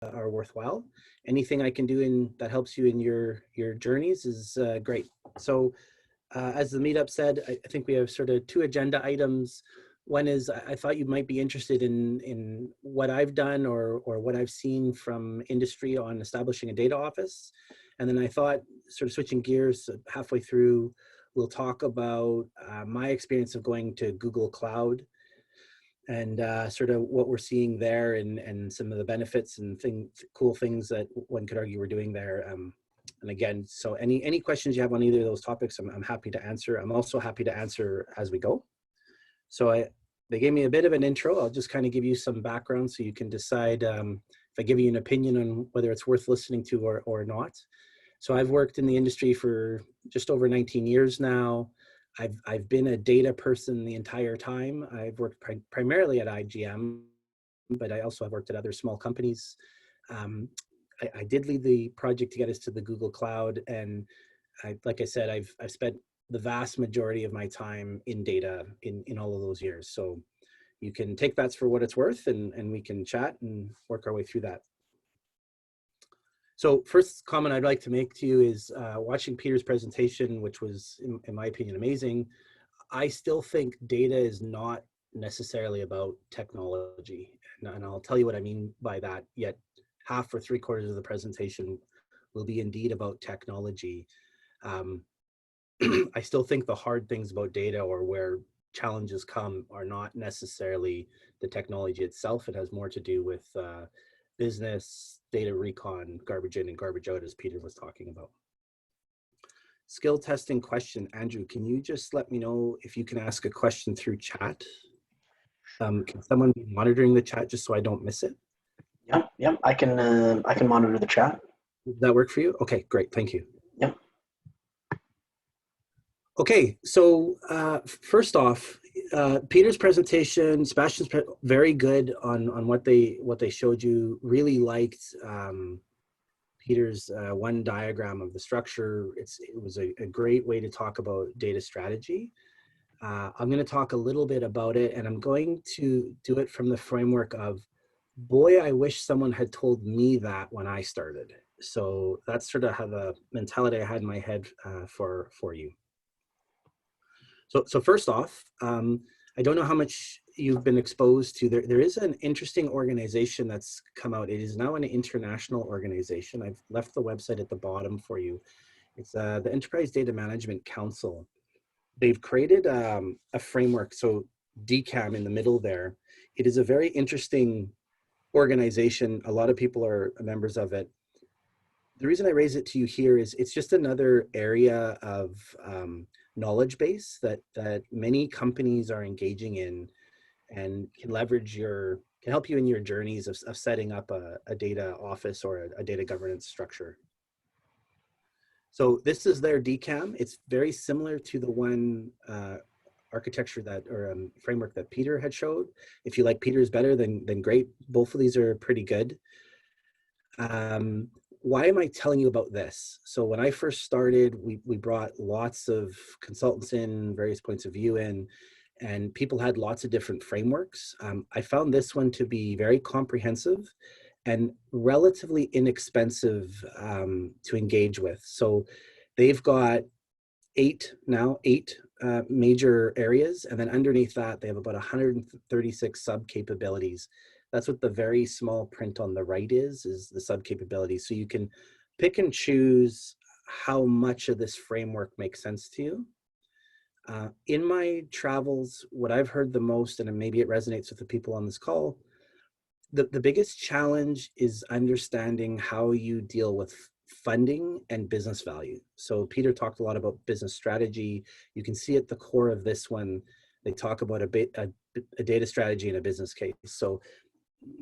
are worthwhile. Anything I can do that helps you in your journeys is great. So as the meetup said, I think we have sort of two agenda items. One is I thought you might be interested in what I've done or what I've seen from industry on establishing a data office. And then I thought, sort of switching gears halfway through, we'll talk about my experience of going to Google Cloud and sort of what we're seeing there and some of the benefits and cool things that one could argue we're doing there. And again, so any questions you have on either of those topics, I'm happy to answer. I'm also happy to answer as we go. So they gave me a bit of an intro. I'll just kind of give you some background so you can decide if I give you an opinion on whether it's worth listening to or not. So I've worked in the industry for just over 19 years now. I've been a data person the entire time. I've worked primarily at IGM, but I also have worked at other small companies. I did lead the project to get us to the Google Cloud, and like I said, I've spent the vast majority of my time in data in all of those years. So you can take that for what it's worth, and we can chat and work our way through that. So first comment I'd like to make to you is watching Peter's presentation, which was, in my opinion, amazing. I still think data is not necessarily about technology. And I'll tell you what I mean by that, yet half or 3/4 of the presentation will be indeed about technology. I still think the hard things about data or where challenges come are not necessarily the technology itself. It has more to do with business, data recon, garbage in and garbage out, as Peter was talking about. Skill testing question. Andrew, can you just let me know if you can ask a question through chat? Can someone be monitoring the chat just so I don't miss it? Yep. I can monitor the chat. Does that work for you? Okay, great. Thank you. Yep. Okay, so first off, Peter's presentation, Sebastian's very good on what they showed you. Really liked Peter's one diagram of the structure. It was a great way to talk about data strategy. I'm going to talk a little bit about it, and I'm going to do it from the framework of, boy, I wish someone had told me that when I started. So that's sort of how the mentality I had in my head for you. So first off, I don't know how much you've been exposed to. There is an interesting organization that's come out. It is now an international organization. I've left the website at the bottom for you. It's the Enterprise Data Management Council. They've created a framework, so DCAM in the middle there. It is a very interesting organization. A lot of people are members of it. The reason I raise it to you here is it's just another area of knowledge base that many companies are engaging in and can leverage can help you in your journeys of setting up a data office or a data governance structure. So this is their DCAM. It's very similar to the one architecture framework that Peter had showed. If you like Peter's better, then great. Both of these are pretty good. Why am I telling you about this? So when I first started, we brought lots of consultants in, various points of view in, and people had lots of different frameworks. I found this one to be very comprehensive and relatively inexpensive to engage with. So they've got eight major areas, and then underneath that, they have about 136 sub-capabilities. That's what the very small print on the right is the sub-capabilities. So you can pick and choose how much of this framework makes sense to you. In my travels, what I've heard the most, and maybe it resonates with the people on this call, the biggest challenge is understanding how you deal with funding and business value. So Peter talked a lot about business strategy. You can see at the core of this one, they talk about a data strategy and a business case. So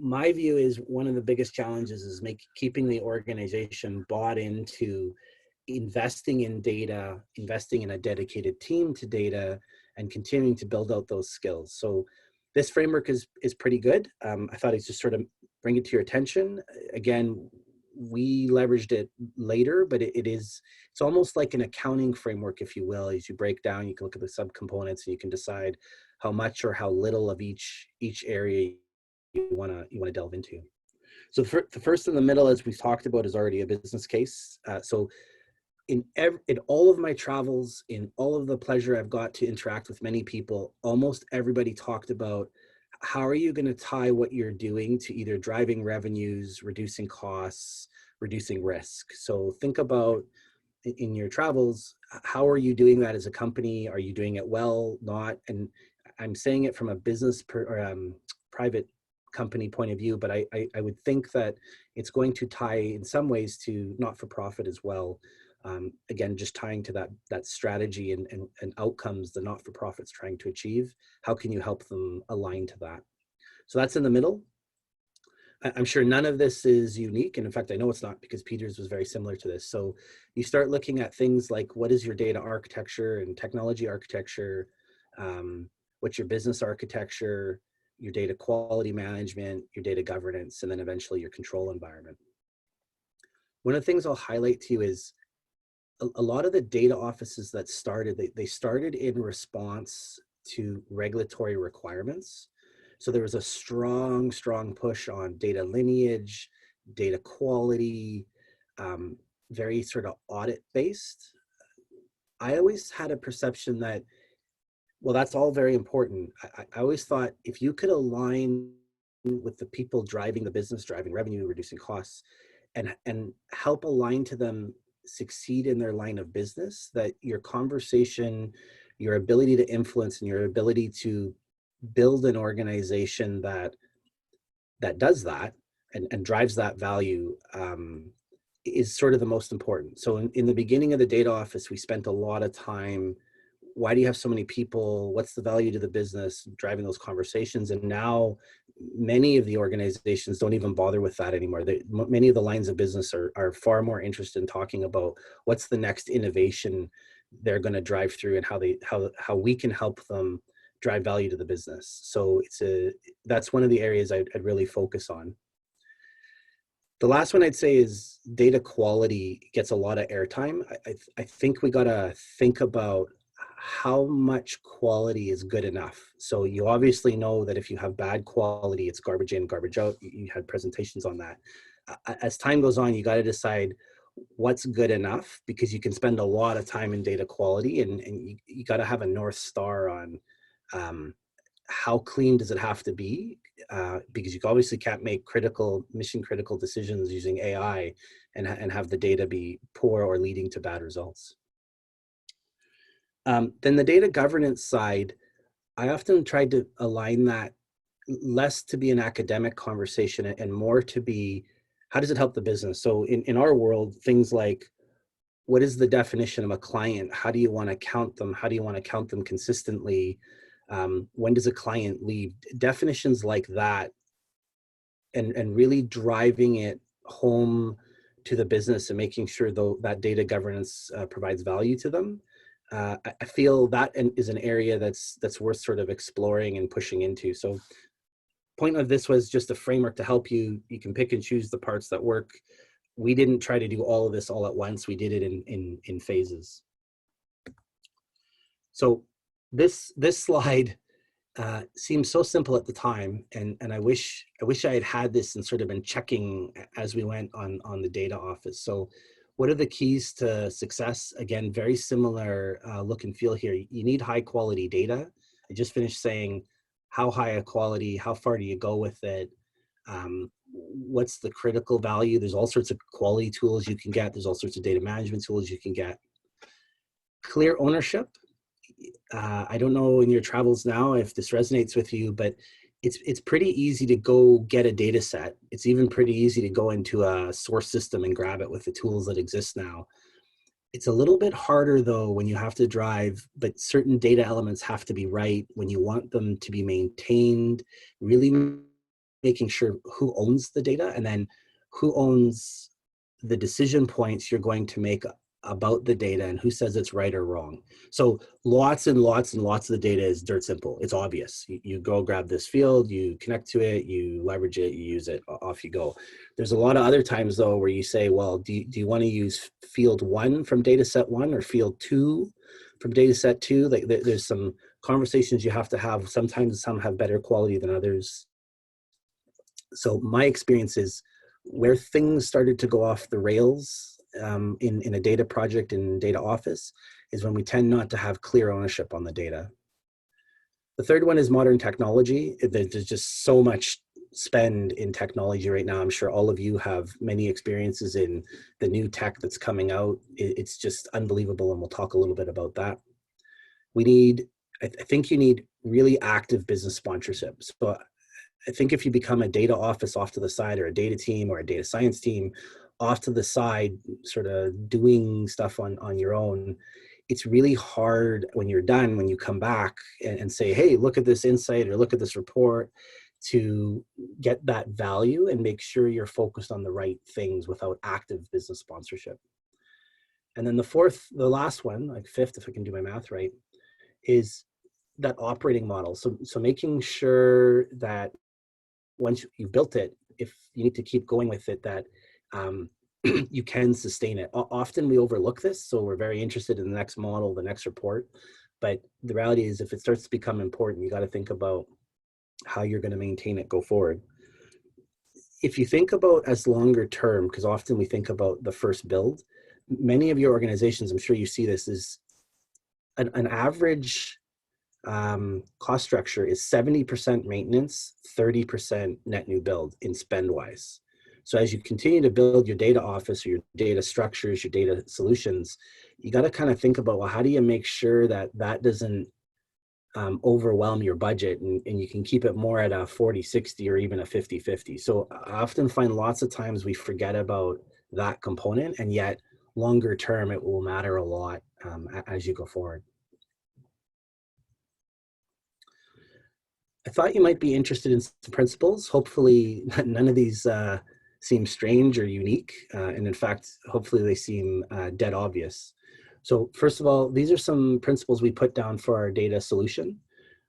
my view is one of the biggest challenges is keeping the organization bought into investing in data, investing in a dedicated team to data, and continuing to build out those skills. So this framework is pretty good. I thought I'd just sort of bring it to your attention. Again, we leveraged it later, but it's almost like an accounting framework, if you will. As you break down, you can look at the subcomponents and you can decide how much or how little of each area you want to delve into. So the first in the middle, as we've talked about, is already a business case. So in all of my travels, in all of the pleasure I've got to interact with many people, almost everybody talked about how are you going to tie what you're doing to either driving revenues, reducing costs, reducing risk. So think about in your travels, how are you doing that as a company? Are you doing it well, not? And I'm saying it from a private company point of view, but I would think that it's going to tie in some ways to not-for-profit as well. Again, just tying to that strategy and outcomes the not-for-profit's trying to achieve. How can you help them align to that? So that's in the middle. I'm sure none of this is unique. And in fact, I know it's not, because Peter's was very similar to this. So you start looking at things like, what is your data architecture and technology architecture? What's your business architecture, your data quality management, your data governance, and then eventually your control environment. One of the things I'll highlight to you is a lot of the data offices that started, they started in response to regulatory requirements. So there was a strong push on data lineage, data quality, very sort of audit based. I always had a perception that, well, that's all very important. I always thought if you could align with the people driving the business, driving revenue, reducing costs, and help align to them succeed in their line of business, that your conversation, your ability to influence, and your ability to build an organization that does that and drives that value is sort of the most important. So in the beginning of the data office, we spent a lot of time, why do you have so many people? What's the value to the business? Driving those conversations. And now many of the organizations don't even bother with that anymore. Many of the lines of business are far more interested in talking about what's the next innovation they're going to drive through and how we can help them drive value to the business. So that's one of the areas I'd really focus on. The last one I'd say is data quality gets a lot of airtime. I think we got to think about how much quality is good enough. So you obviously know that if you have bad quality, it's garbage in, garbage out. You had presentations on that. As time goes on, you got to decide what's good enough, because you can spend a lot of time in data quality, and you got to have a North Star on how clean does it have to be, because you obviously can't make mission critical decisions using AI and have the data be poor or leading to bad results. Then the data governance side, I often tried to align that less to be an academic conversation and more to be, how does it help the business? So in our world, things like, what is the definition of a client? How do you want to count them? How do you want to count them consistently? When does a client leave? Definitions like that, and really driving it home to the business and making sure that data governance provides value to them. I feel that is an area that's worth sort of exploring and pushing into. So point of this was just a framework to help you. You can pick and choose the parts that work. We didn't try to do all of this all at once. We did it in phases. So this slide seems so simple at the time, and I wish I had this and sort of been checking as we went on the data office. So what are the keys to success? Again, very similar look and feel here. You need high quality data. I just finished saying, how high a quality, how far do you go with it? What's the critical value? There's all sorts of quality tools you can get. There's all sorts of data management tools you can get. Clear ownership. I don't know in your travels now if this resonates with you, but it's pretty easy to go get a data set. It's even pretty easy to go into a source system and grab it with the tools that exist now. It's a little bit harder though when you have to drive, but certain data elements have to be right when you want them to be maintained, really making sure who owns the data and then who owns the decision points you're going to make about the data and who says it's right or wrong. So lots and lots and lots of the data is dirt simple. It's obvious. You go grab this field, you connect to it, you leverage it, you use it, off you go. There's a lot of other times though where you say, well, do you want to use field 1 from data set 1 or field 2 from data set 2? Like there's some conversations you have to have. Sometimes some have better quality than others. So my experience is where things started to go off the rails in a data project in data office is when we tend not to have clear ownership on the data. The third one is modern technology. There's just so much spend in technology right now. I'm sure all of you have many experiences in the new tech that's coming out. It's just unbelievable, and we'll talk a little bit about that. I think you need really active business sponsorship. So I think if you become a data office off to the side, or a data team or a data science team off to the side, sort of doing stuff on your own, it's really hard when you're done, when you come back and say, hey, look at this insight or look at this report, to get that value and make sure you're focused on the right things without active business sponsorship. And then the last one, like fifth, if I can do my math right, is that operating model. So making sure that once you've built it, if you need to keep going with it, that you can sustain it. Often we overlook this, so we're very interested in the next model, the next report. But the reality is, if it starts to become important, you got to think about how you're going to maintain it go forward. If you think about as longer term, because often we think about the first build, many of your organizations, I'm sure you see this, is an average cost structure is 70% maintenance, 30% net new build in spend wise. So as you continue to build your data office or your data structures, your data solutions, you got to kind of think about, well, how do you make sure that that doesn't overwhelm your budget, and you can keep it more at a 40-60 or even a 50-50. So I often find lots of times we forget about that component, and yet longer term it will matter a lot as you go forward. I thought you might be interested in some principles. Hopefully none of these seem strange or unique. And in fact, hopefully they seem dead obvious. So first of all, these are some principles we put down for our data solution.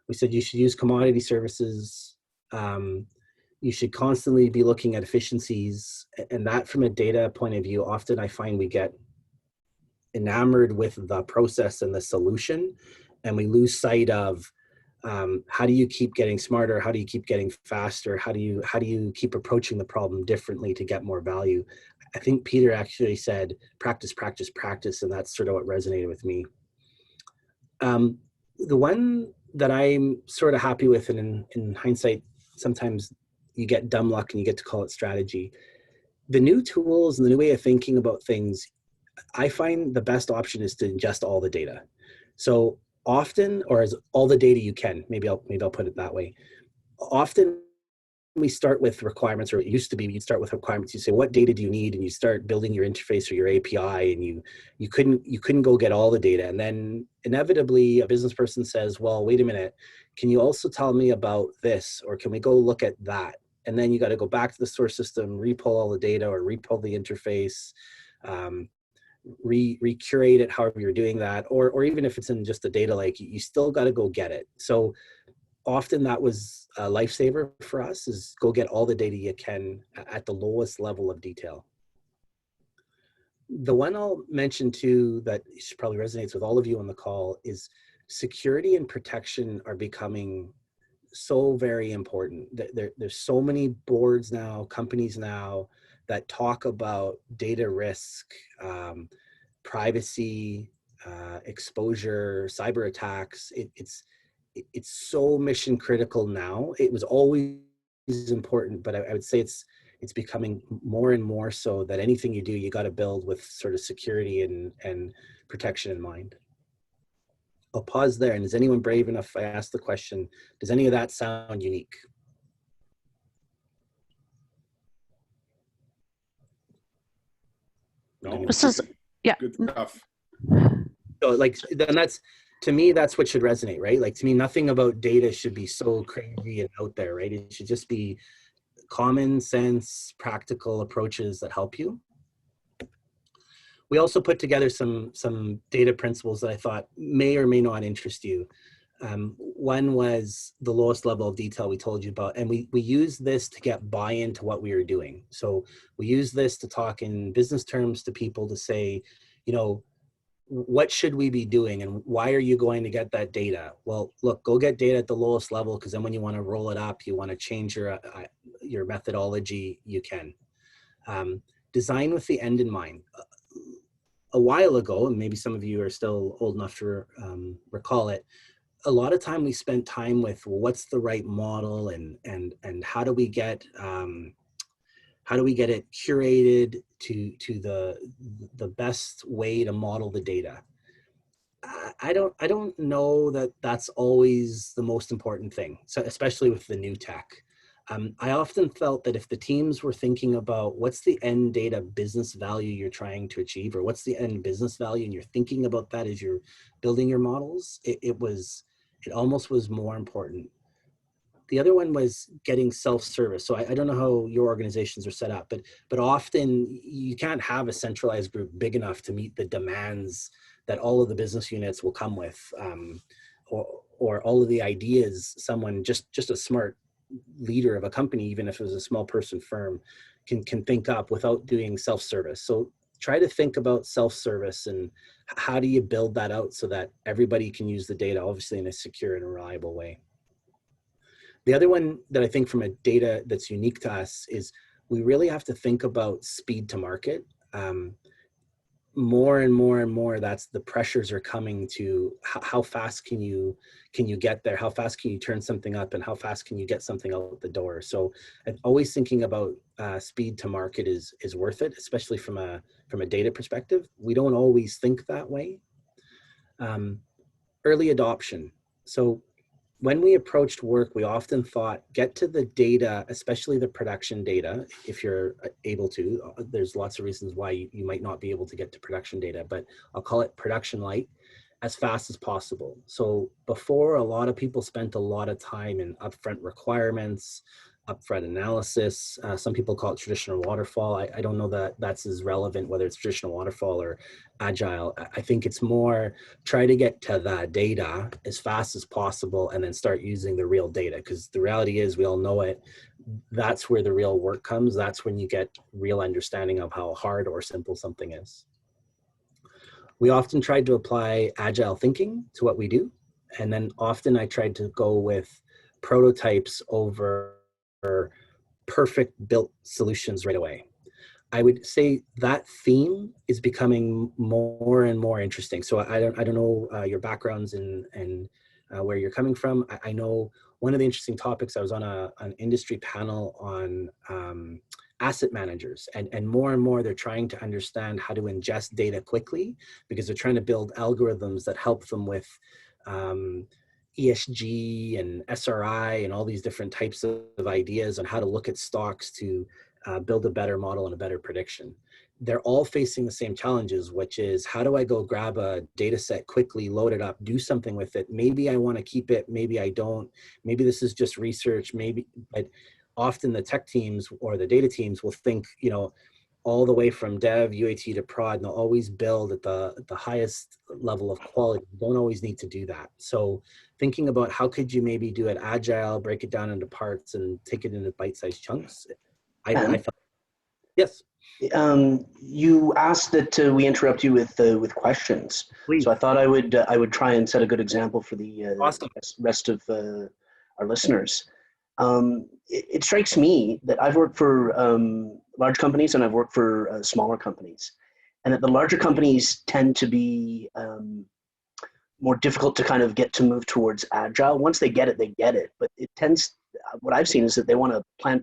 We said you should use commodity services. You should constantly be looking at efficiencies. And that, from a data point of view, often I find we get enamored with the process and the solution, and we lose sight of how do you keep getting smarter? How do you keep getting faster? How do you keep approaching the problem differently to get more value? I think Peter actually said practice, practice, practice, and that's sort of what resonated with me. The one that I'm sort of happy with, and in hindsight, sometimes you get dumb luck and you get to call it strategy. The new tools and the new way of thinking about things, I find the best option is to ingest all the data. So often, or as all the data you can, maybe I'll put it that way. Often we start with requirements, or it used to be you'd start with requirements. You say, what data do you need? And you start building your interface or your API, and you couldn't go get all the data. And then inevitably a business person says, well, wait a minute, can you also tell me about this? Or can we go look at that? And then you got to go back to the source system, repull all the data, or repull the interface, recurate it however you're doing that, or even if it's in just a data lake, you still got to go get it. So often that was a lifesaver for us, is go get all the data you can at the lowest level of detail. The one I'll mention too that probably resonates with all of you on the call is security and protection are becoming so very important. There's so many boards now, companies now, that talk about data risk, privacy, exposure, cyber attacks. It's so mission critical now. It was always important, but I would say it's becoming more and more so that anything you do, you got to build with sort of security and protection in mind. I'll pause there. And is anyone brave enough if I ask the question, does any of that sound unique? No, This is, yeah. good stuff. So like, then that's, to me, that's what should resonate, right? Like, to me, nothing about data should be so crazy and out there, right? It should just be common sense, practical approaches that help you. We also put together some data principles that I thought may or may not interest you. One was the lowest level of detail we told you about, and we used this to get buy-in to what we were doing. So we used this to talk in business terms to people to say, you know, what should we be doing and why are you going to get that data? Well, look, go get data at the lowest level, because then when you want to roll it up, you want to change your methodology, you can. Design with the end in mind. A while ago, and maybe some of you are still old enough to recall it, a lot of time we spent time with, well, what's the right model, and how do we get it curated to the best way to model the data. I don't know that that's always the most important thing, so especially with the new tech. I often felt that if the teams were thinking about what's the end data business value you're trying to achieve, or what's the end business value, and you're thinking about that as you're building your models, it almost was more important. The other one was getting self-service. So I don't know how your organizations are set up, but often you can't have a centralized group big enough to meet the demands that all of the business units will come with, or all of the ideas someone, just a smart leader of a company, even if it was a small person firm, can think up without doing self-service. So try to think about self-service and how do you build that out so that everybody can use the data, obviously in a secure and reliable way. The other one that I think from a data that's unique to us is we really have to think about speed to market. More and more and more, that's the pressures are coming to how fast can you get there, how fast can you turn something up, and how fast can you get something out the door. So always thinking about speed to market is worth it, especially from a data perspective. We don't always think that way. Early adoption. So when we approached work, we often thought, get to the data, especially the production data, if you're able to. There's lots of reasons why you might not be able to get to production data, but I'll call it production light, as fast as possible. So before, a lot of people spent a lot of time in upfront requirements, upfront analysis. Some people call it traditional waterfall. I don't know that that's as relevant, whether it's traditional waterfall or agile. I think it's more try to get to the data as fast as possible and then start using the real data, because the reality is, we all know it, that's where the real work comes. That's when you get real understanding of how hard or simple something is. We often tried to apply agile thinking to what we do. And then often I tried to go with prototypes over perfect built solutions right away. I would say that theme is becoming more and more interesting. So I don't know your backgrounds and where you're coming from. I know one of the interesting topics, I was on an industry panel on asset managers, and more they're trying to understand how to ingest data quickly, because they're trying to build algorithms that help them with ESG and SRI and all these different types of ideas on how to look at stocks to build a better model and a better prediction. They're all facing the same challenges, which is, how do I go grab a data set quickly, load it up, do something with it? Maybe I want to keep it, maybe I don't. Maybe this is just research, maybe, but often the tech teams or the data teams will think, all the way from dev, UAT to prod, and they'll always build at the highest level of quality. You don't always need to do that. So thinking about how could you maybe do it agile, break it down into parts and take it into bite-sized chunks. I felt, yes. You asked that we interrupt you with questions. Please. So I thought I would try and set a good example for the Awesome. rest of our listeners. It strikes me that I've worked for large companies and I've worked for smaller companies, and that the larger companies tend to be more difficult to kind of get to move towards agile. Once they get it, they get it. But it tends, what I've seen is that they want to plan,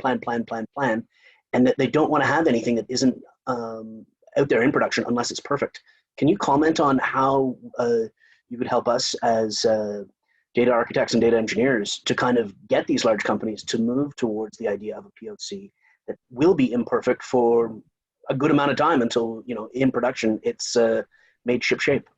and that they don't want to have anything that isn't out there in production unless it's perfect. Can you comment on how you would help us as data architects and data engineers to kind of get these large companies to move towards the idea of a POC that will be imperfect for a good amount of time until, in production, it's made ship shape?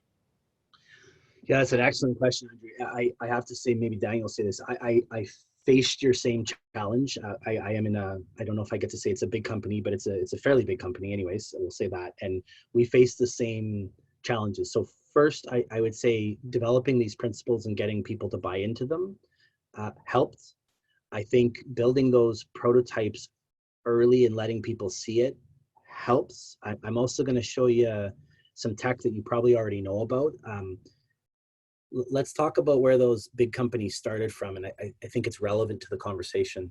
Yeah, that's an excellent question, Andrew. I have to say, maybe Daniel will say this. I faced your same challenge. I am in I don't know if I get to say it's a big company, but it's a fairly big company anyways, so we'll say that. And we faced the same challenges. So first, I would say developing these principles and getting people to buy into them helped. I think building those prototypes early and letting people see it helps. I'm also going to show you some tech that you probably already know about. Let's talk about where those big companies started from, and I think it's relevant to the conversation.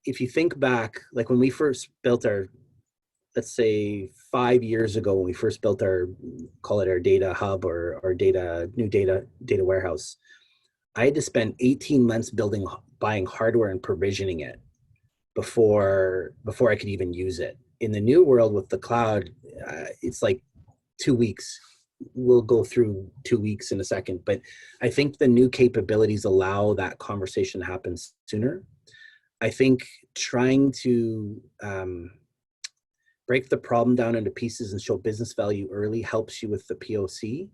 if you think back, like when we first built our, let's say 5 years ago, when we first built our, call it our data hub or our new data warehouse, I had to spend 18 months buying hardware and provisioning it before I could even use it. In the new world with the cloud, it's like 2 weeks. We'll go through 2 weeks in a second, but I think the new capabilities allow that conversation to happen sooner. I think trying to break the problem down into pieces and show business value early helps you with the POC.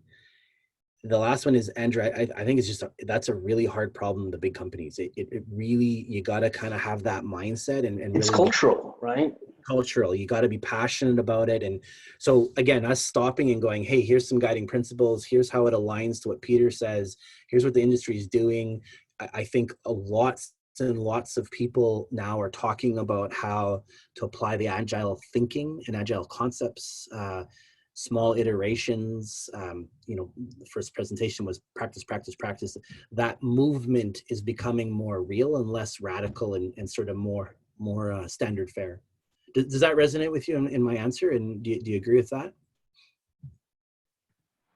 The last one is, Andrew, I think it's just, that's a really hard problem in the big companies. It really, you got to kind of have that mindset and It's really cultural, right? cultural. You got to be passionate about it. And so again, us stopping and going, hey, here's some guiding principles. Here's how it aligns to what Peter says. Here's what the industry is doing. I think lots and lots of people now are talking about how to apply the agile thinking and agile concepts, small iterations. The first presentation was practice, practice, practice. That movement is becoming more real and less radical and sort of more standard fare. Does that resonate with you in my answer? And do you agree with that?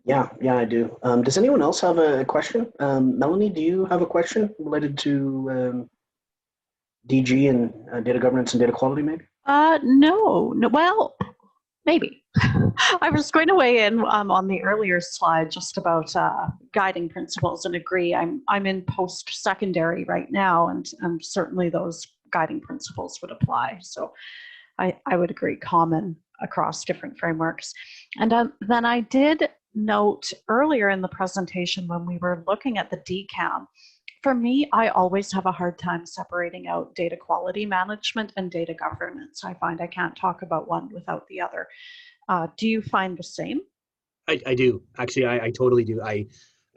Yeah, I do. Does anyone else have a question? Melanie, do you have a question related to DG and data governance and data quality, maybe? No. Well, maybe. I was going to weigh in on the earlier slide just about guiding principles and agree. I'm in post-secondary right now, and certainly those guiding principles would apply. So I would agree, common across different frameworks. And then I did note earlier in the presentation when we were looking at the DCAM, for me, I always have a hard time separating out data quality management and data governance. I find I can't talk about one without the other. Do you find the same? I do. Actually, I totally do. I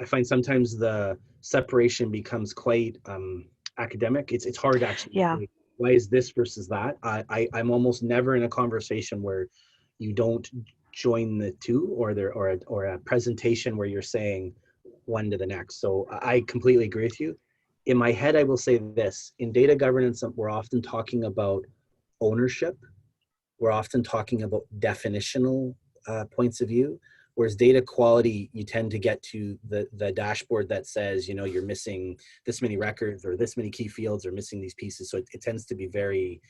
find sometimes the separation becomes quite academic. It's hard to actually say, why is this versus that? I'm almost never in a conversation where you don't join the two, or a presentation where you're saying one to the next. So I completely agree with you. In my head, I will say this: in data governance, we're often talking about ownership. We're often talking about definitional points of view. Whereas data quality, you tend to get to the dashboard that says, you're missing this many records or this many key fields or missing these pieces. So it tends to be very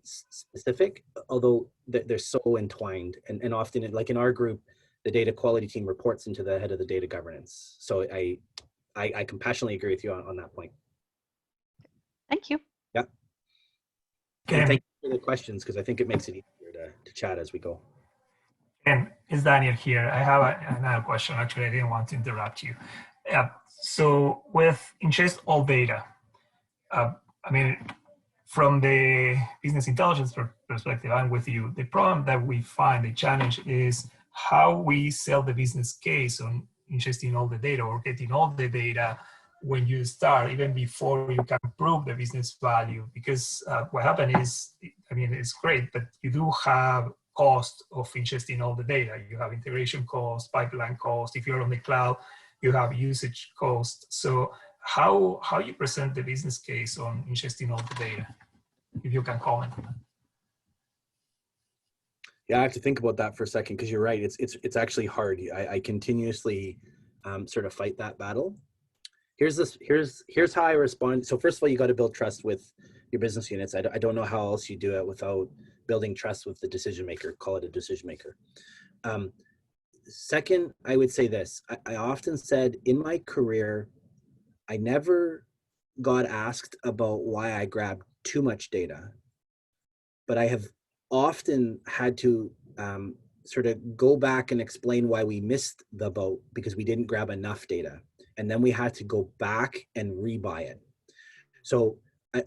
specific, although they're so entwined. And often, like in our group, the data quality team reports into the head of the data governance. So I compassionately agree with you on that point. Thank you. Yeah. And thank you for the questions, because I think it makes it easier to chat as we go. And it's Daniel here. I have another question. Actually, I didn't want to interrupt you. So with ingest all data, from the business intelligence perspective, I'm with you. The problem that we find, the challenge, is how we sell the business case on ingesting all the data or getting all the data when you start, even before you can prove the business value. Because what happened is, it's great, but you do have cost of ingesting all the data. You have integration cost, pipeline cost. If you're on the cloud, you have usage cost. So how you present the business case on ingesting all the data, if you can comment on that. Yeah, I have to think about that for a second, because you're right. It's actually hard. I continuously sort of fight that battle. Here's how I respond. So first of all, you got to build trust with your business units. I don't know how else you do it without building trust with the decision maker. Call it a decision maker. Second, I would say this. I often said in my career, I never got asked about why I grabbed too much data, but I have often had to sort of go back and explain why we missed the boat because we didn't grab enough data. And then we had to go back and rebuy it. So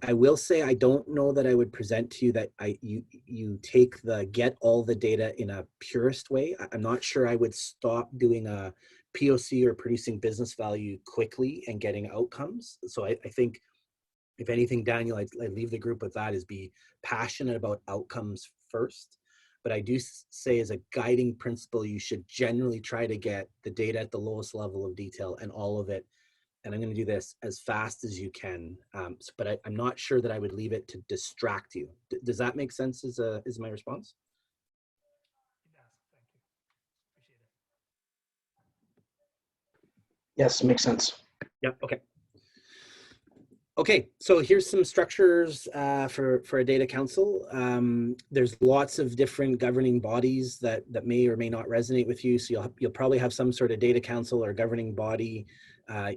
I will say, I don't know that I would present to you that you take the get all the data in a purist way. I'm not sure I would stop doing a POC or producing business value quickly and getting outcomes. So I think, if anything, Daniel, I leave the group with that, is be passionate about outcomes first. But I do say, as a guiding principle, you should generally try to get the data at the lowest level of detail and all of it and I'm going to do this as fast as you can. But I'm not sure that I would leave it to distract you. Does that make sense is my response? It does. Thank you. Appreciate it. Yes, makes sense. Yep. Okay. Okay, so here's some structures for a data council. There's lots of different governing bodies that may or may not resonate with you. So you'll probably have some sort of data council or governing body.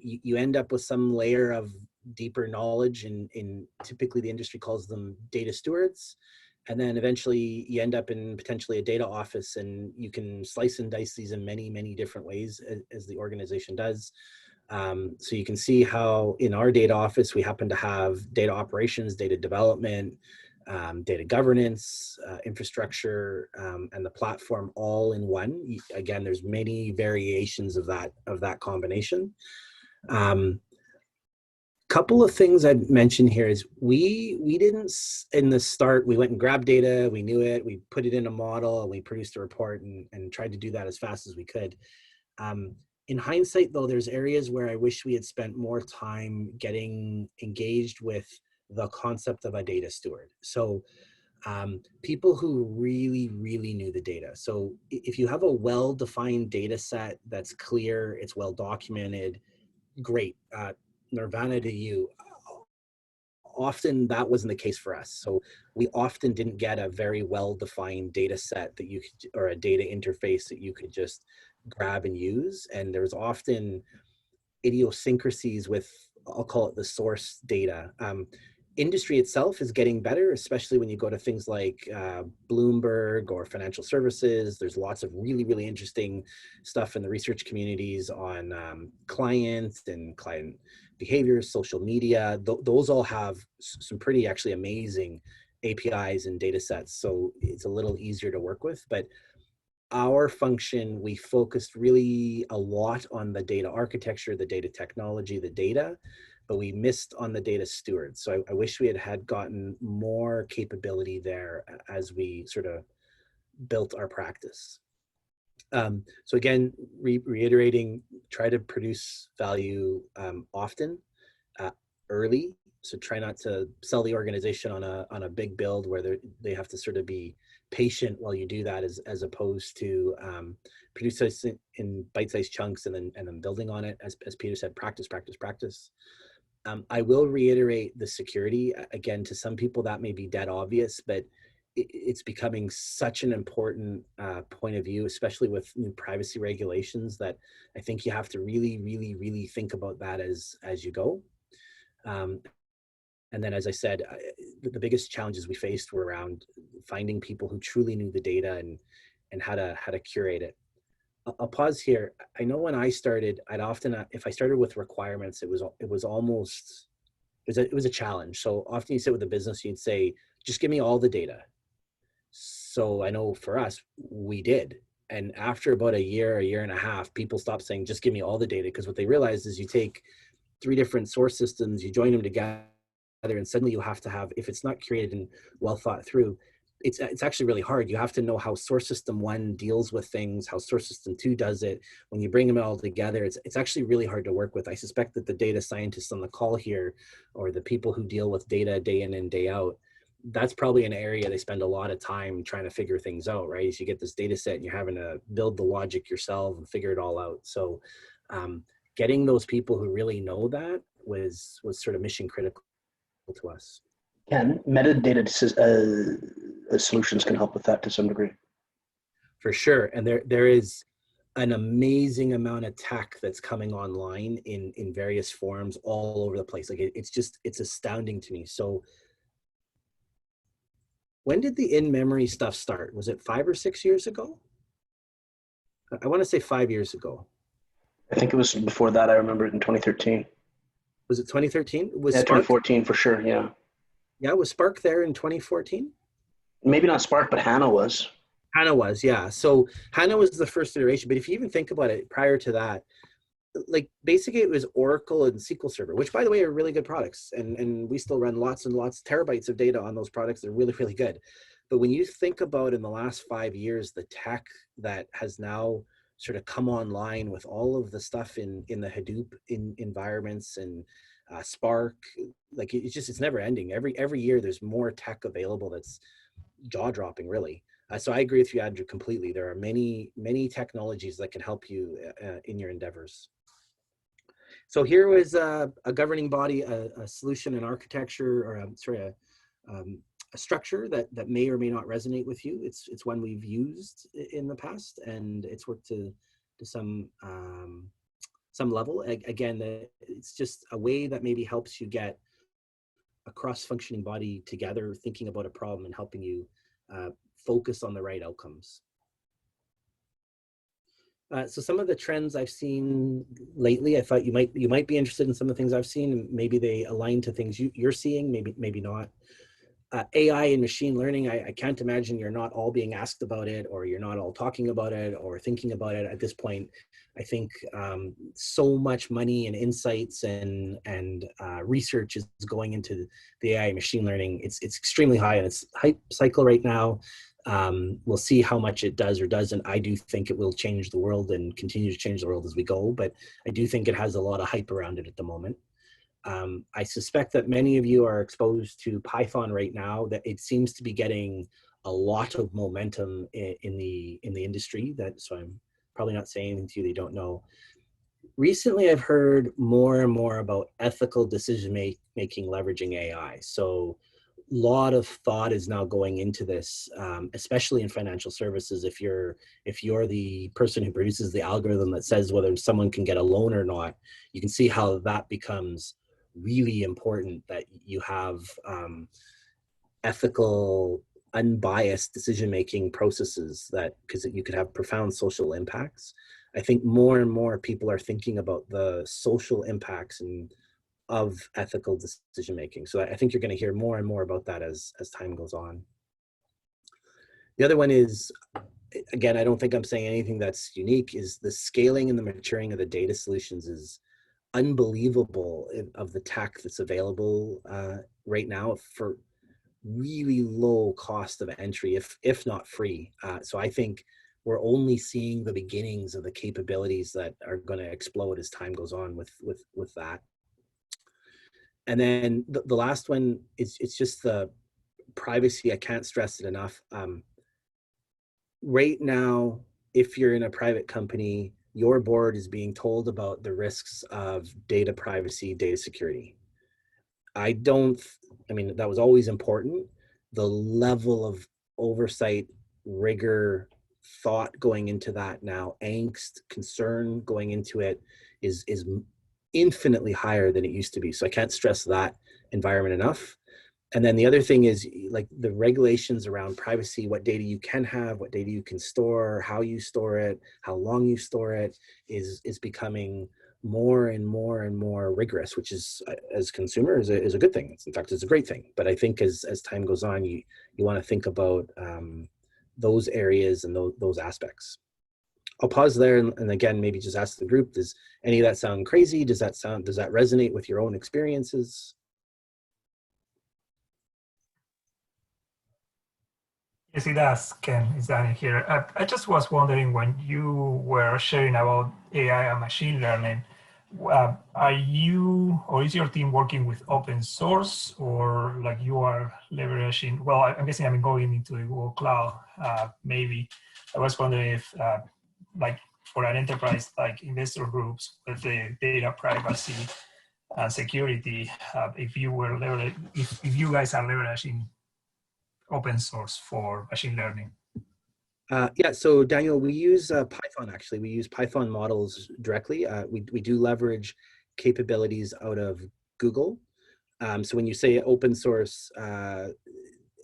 You end up with some layer of deeper knowledge, in typically the industry calls them data stewards. And then eventually you end up in potentially a data office, and you can slice and dice these in many, many different ways as the organization does. So you can see how in our data office, we happen to have data operations, data development, data governance, infrastructure, and the platform all in one. Again, there's many variations of that combination. Couple of things I'd mention here is we didn't, in the start, we went and grabbed data, we knew it, we put it in a model, and we produced a report and tried to do that as fast as we could. In hindsight, though, there's areas where I wish we had spent more time getting engaged with the concept of a data steward. So people who really, really knew the data. So if you have a well-defined data set that's clear, it's well documented, great, Nirvana to you. Often that wasn't the case for us. So we often didn't get a very well-defined data set that you could, or a data interface that you could just grab and use. And there's often idiosyncrasies with, I'll call it the source data. Industry itself is getting better, especially when you go to things like Bloomberg or financial services. There's lots of really, really interesting stuff in the research communities on clients and client behaviors, social media. Those all have some pretty actually amazing APIs and data sets. So it's a little easier to work with. But our function, we focused really a lot on the data architecture, the data technology, the data, but we missed on the data stewards. So I wish we had gotten more capability there as we sort of built our practice. So again, reiterating, try to produce value often, early. So try not to sell the organization on a big build where they have to sort of be patient while you do that, as opposed to produce this in bite-sized chunks and then building on it. As Peter said, practice, practice, practice. I will reiterate the security. Again, to some people that may be dead obvious, but it's becoming such an important point of view, especially with new privacy regulations, that I think you have to really, really, really think about that as you go. And then, as I said, the biggest challenges we faced were around finding people who truly knew the data and how to curate it. I'll pause here. I know when I started, I'd often, if I started with requirements, it was a challenge. So often you sit with a business, you'd say, just give me all the data. So I know for us, we did. And after about a year and a half, people stopped saying, just give me all the data. Because what they realized is you take 3 different source systems, you join them together, and suddenly you have to have, if it's not created and well thought through, it's actually really hard. You have to know how source system 1 deals with things, how source system 2 does it. When you bring them all together, it's actually really hard to work with. I suspect that the data scientists on the call here, or the people who deal with data day in and day out, that's probably an area they spend a lot of time trying to figure things out, right? As you get this data set and you're having to build the logic yourself and figure it all out. So getting those people who really know that was sort of mission critical to us. Ken, metadata solutions can help with that to some degree. For sure. And there is an amazing amount of tech that's coming online in various forms all over the place. Like it's astounding to me. So when did the in-memory stuff start? Was it 5 or 6 years ago? I want to say 5 years ago. I think it was before that. I remember it in 2013. Was it 2013? Yeah, 2014 for sure, yeah. Yeah, was Spark there in 2014? Maybe not Spark, but HANA was. HANA was, yeah. So HANA was the first iteration, but if you even think about it, prior to that, like basically it was Oracle and SQL Server, which by the way are really good products. And we still run lots and lots, terabytes of data on those products. They're really, really good. But when you think about in the last 5 years, the tech that has now sort of come online with all of the stuff in the Hadoop environments and Spark. Like it's never ending. Every year there's more tech available that's jaw dropping, really. So I agree with you, Andrew, completely. There are many technologies that can help you in your endeavors. So here was a governing body, a solution, an architecture, or a structure that may or may not resonate with you. It's one we've used in the past, and it's worked to some level. Again, it's just a way that maybe helps you get a cross-functioning body together, thinking about a problem and helping you focus on the right outcomes. So some of the trends I've seen lately, I thought you might be interested in some of the things I've seen, and maybe they align to things you're seeing, maybe not. AI and machine learning, I can't imagine you're not all being asked about it, or you're not all talking about it or thinking about it at this point. I think so much money and insights and research is going into the AI and machine learning. It's extremely high in its hype cycle right now. We'll see how much it does or doesn't. I do think it will change the world and continue to change the world as we go, but I do think it has a lot of hype around it at the moment. I suspect that many of you are exposed to Python right now, that it seems to be getting a lot of momentum in the industry. So I'm probably not saying anything to you that you don't know. Recently, I've heard more and more about ethical decision making leveraging AI. So a lot of thought is now going into this, especially in financial services. If you're the person who produces the algorithm that says whether someone can get a loan or not, you can see how that becomes really important, that you have ethical, unbiased decision-making processes, that because you could have profound social impacts. I think more and more people are thinking about the social impacts of ethical decision-making. So I think you're going to hear more and more about that as time goes on. The other one is, again, I don't think I'm saying anything that's unique, is the scaling and the maturing of the data solutions is unbelievable of the tech that's available right now for really low cost of entry, if not free. So I think we're only seeing the beginnings of the capabilities that are going to explode as time goes on with that. And then the last one is, it's just the privacy. I can't stress it enough. Right now, if you're in a private company, your board is being told about the risks of data privacy, data security. I mean, that was always important. The level of oversight, rigor, thought going into that now, angst, concern going into it is infinitely higher than it used to be. So I can't stress that environment enough. And then the other thing is, like, the regulations around privacy, what data you can have, what data you can store, how you store it, how long you store it, is becoming more and more and more rigorous, which is, as consumers, is a good thing. In fact, it's a great thing. But I think as time goes on, you want to think about those areas and those aspects. I'll pause there and again, maybe just ask the group, does any of that sound crazy? Does that resonate with your own experiences? Yes, it does, Ken. It's Danny here. I just was wondering, when you were sharing about AI and machine learning, are you, or is your team working with open source, or like you are leveraging, well, I'm guessing I'm going into the Google Cloud, maybe. I was wondering if, like for an enterprise like investor groups with the data privacy and security, if you guys are leveraging open source for machine learning. Yeah, so Daniel, we use Python, actually. We use Python models directly. We do leverage capabilities out of Google. So when you say open source,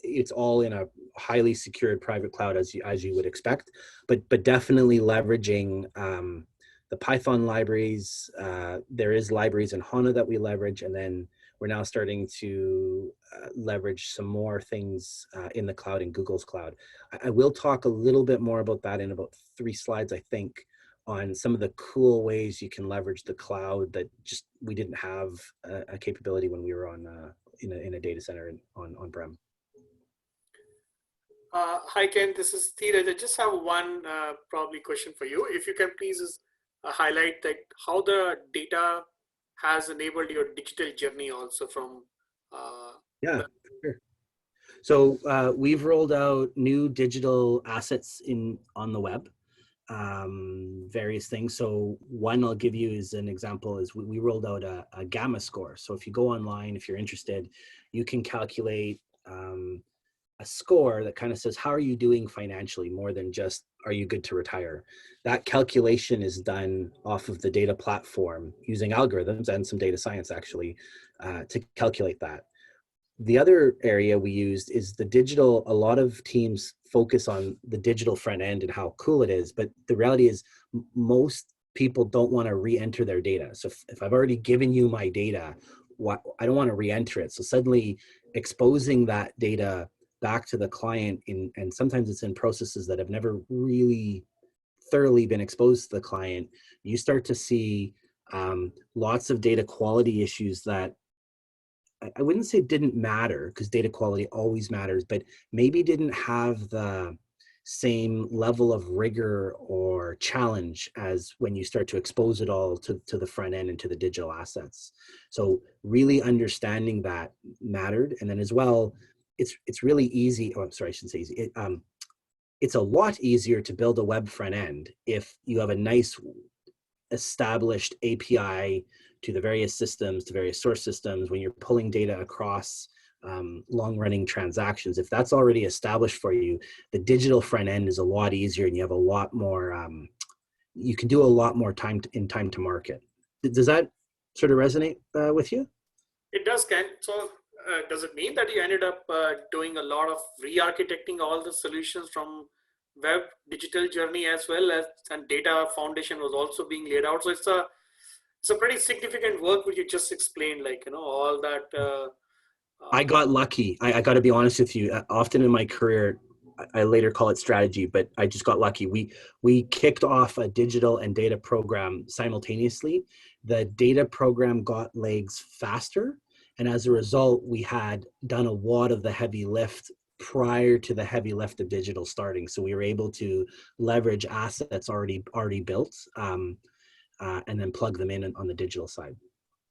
it's all in a highly secured private cloud, as you would expect, but definitely leveraging the Python libraries. There is libraries in HANA that we leverage, and then we're now starting to leverage some more things in the cloud, in Google's cloud. I will talk a little bit more about that in about 3 slides, I think, on some of the cool ways you can leverage the cloud that just we didn't have a capability when we were on in a data center on-prem. Hi, Ken. This is Dheeraj. I just have one probably question for you. If you can please highlight that how the data has enabled your digital journey also from Yeah, the. sure. So we've rolled out new digital assets on the web, various things. So one I'll give you is an example is we rolled out a gamma score. So if you go online, if you're interested, you can calculate a score that kind of says, how are you doing financially, more than just, are you good to retire? That calculation is done off of the data platform using algorithms and some data science actually to calculate that. The other area we used is the digital. A lot of teams focus on the digital front end and how cool it is, but the reality is most people don't want to re-enter their data. So if I've already given you my data, I don't want to re-enter it. So suddenly exposing that data back to the client and sometimes it's in processes that have never really thoroughly been exposed to the client, you start to see lots of data quality issues that I wouldn't say didn't matter, because data quality always matters, but maybe didn't have the same level of rigor or challenge as when you start to expose it all to the front end and to the digital assets. So really understanding that mattered. And then as well, it's really easy. Oh, I'm sorry, I shouldn't say easy. It's a lot easier to build a web front end if you have a nice established API to the various systems, to various source systems, when you're pulling data across long-running transactions. If that's already established for you, the digital front end is a lot easier and you have a lot more, you can do a lot more time to market. Does that sort of resonate with you? It does, Ken. So does it mean that you ended up doing a lot of re-architecting all the solutions from web digital journey as well as, and data foundation was also being laid out? So it's a pretty significant work which you just explained, like, all that. I got lucky. I got to be honest with you. Often in my career, I later call it strategy, but I just got lucky. We kicked off a digital and data program simultaneously. The data program got legs faster, and as a result, we had done a lot of the heavy lift prior to the heavy lift of digital starting. So we were able to leverage assets already built, and then plug them in on the digital side.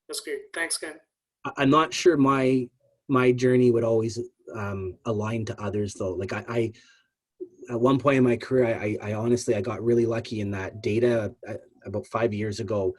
That's great. Thanks, Ken. I'm not sure my journey would always align to others though. Like I at one point in my career, I honestly, I got really lucky in that data about 5 years ago,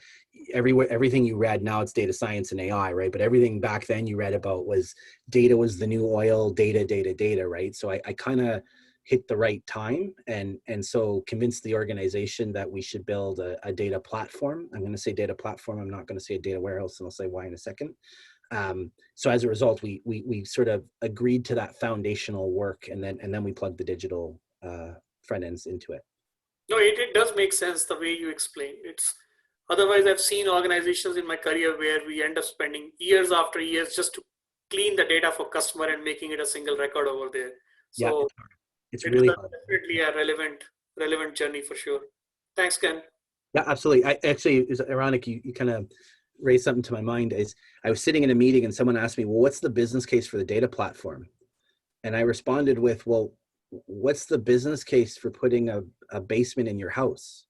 everything you read, now it's data science and AI, right? But everything back then you read about was data was the new oil, data, right? So I kind of hit the right time and so convinced the organization that we should build a data platform. I'm going to say data platform. I'm not going to say a data warehouse, and I'll say why in a second. So as a result, we sort of agreed to that foundational work, and then we plugged the digital front ends into it. No, it does make sense the way you explain. It's otherwise I've seen organizations in my career where we end up spending years after years just to clean the data for customer and making it a single record over there. Yeah, So it's it is really hard. definitely a relevant journey for sure. Thanks, Ken. Yeah, absolutely. I actually, it's ironic you kind of raised something to my mind. Is I was sitting in a meeting and someone asked me, well, what's the business case for the data platform? And I responded with, well, what's the business case for putting a basement in your house?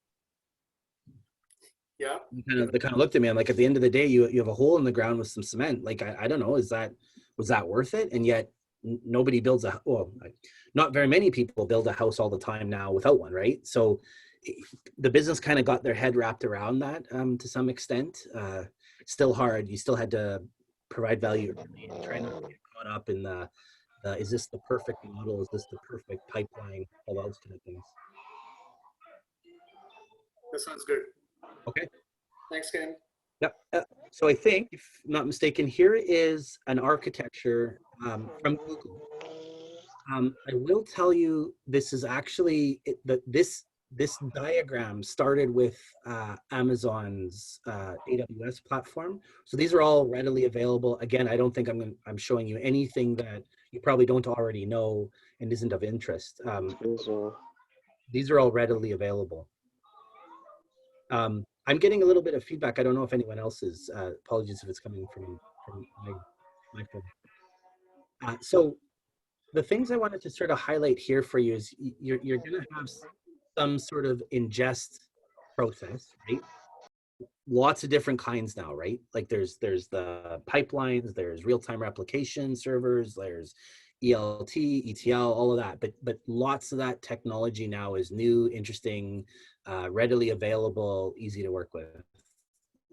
Yeah. They kind of looked at me. I'm like, at the end of the day, you have a hole in the ground with some cement. Like, I don't know, was that worth it? And yet nobody builds not very many people build a house all the time now without one, right? So the business kind of got their head wrapped around that to some extent. Still hard. You still had to provide value, try not to get caught up in the is this the perfect model? Is this the perfect pipeline? All those kind of things. That sounds good. Okay. Thanks, Ken. Yep. So I think, if I'm not mistaken, here is an architecture from Google. I will tell you, this is actually this diagram started with Amazon's AWS platform. So these are all readily available. Again, I don't think I'm showing you anything that you probably don't already know and isn't of interest. These are all readily available. I'm getting a little bit of feedback. I don't know if anyone else is. Apologies if it's coming from my phone. So the things I wanted to sort of highlight here for you is you're going to have some sort of ingest process, right? Lots of different kinds now, right? Like there's the pipelines, there's real-time replication servers, there's ELT, ETL, all of that. But lots of that technology now is new, interesting, readily available, easy to work with.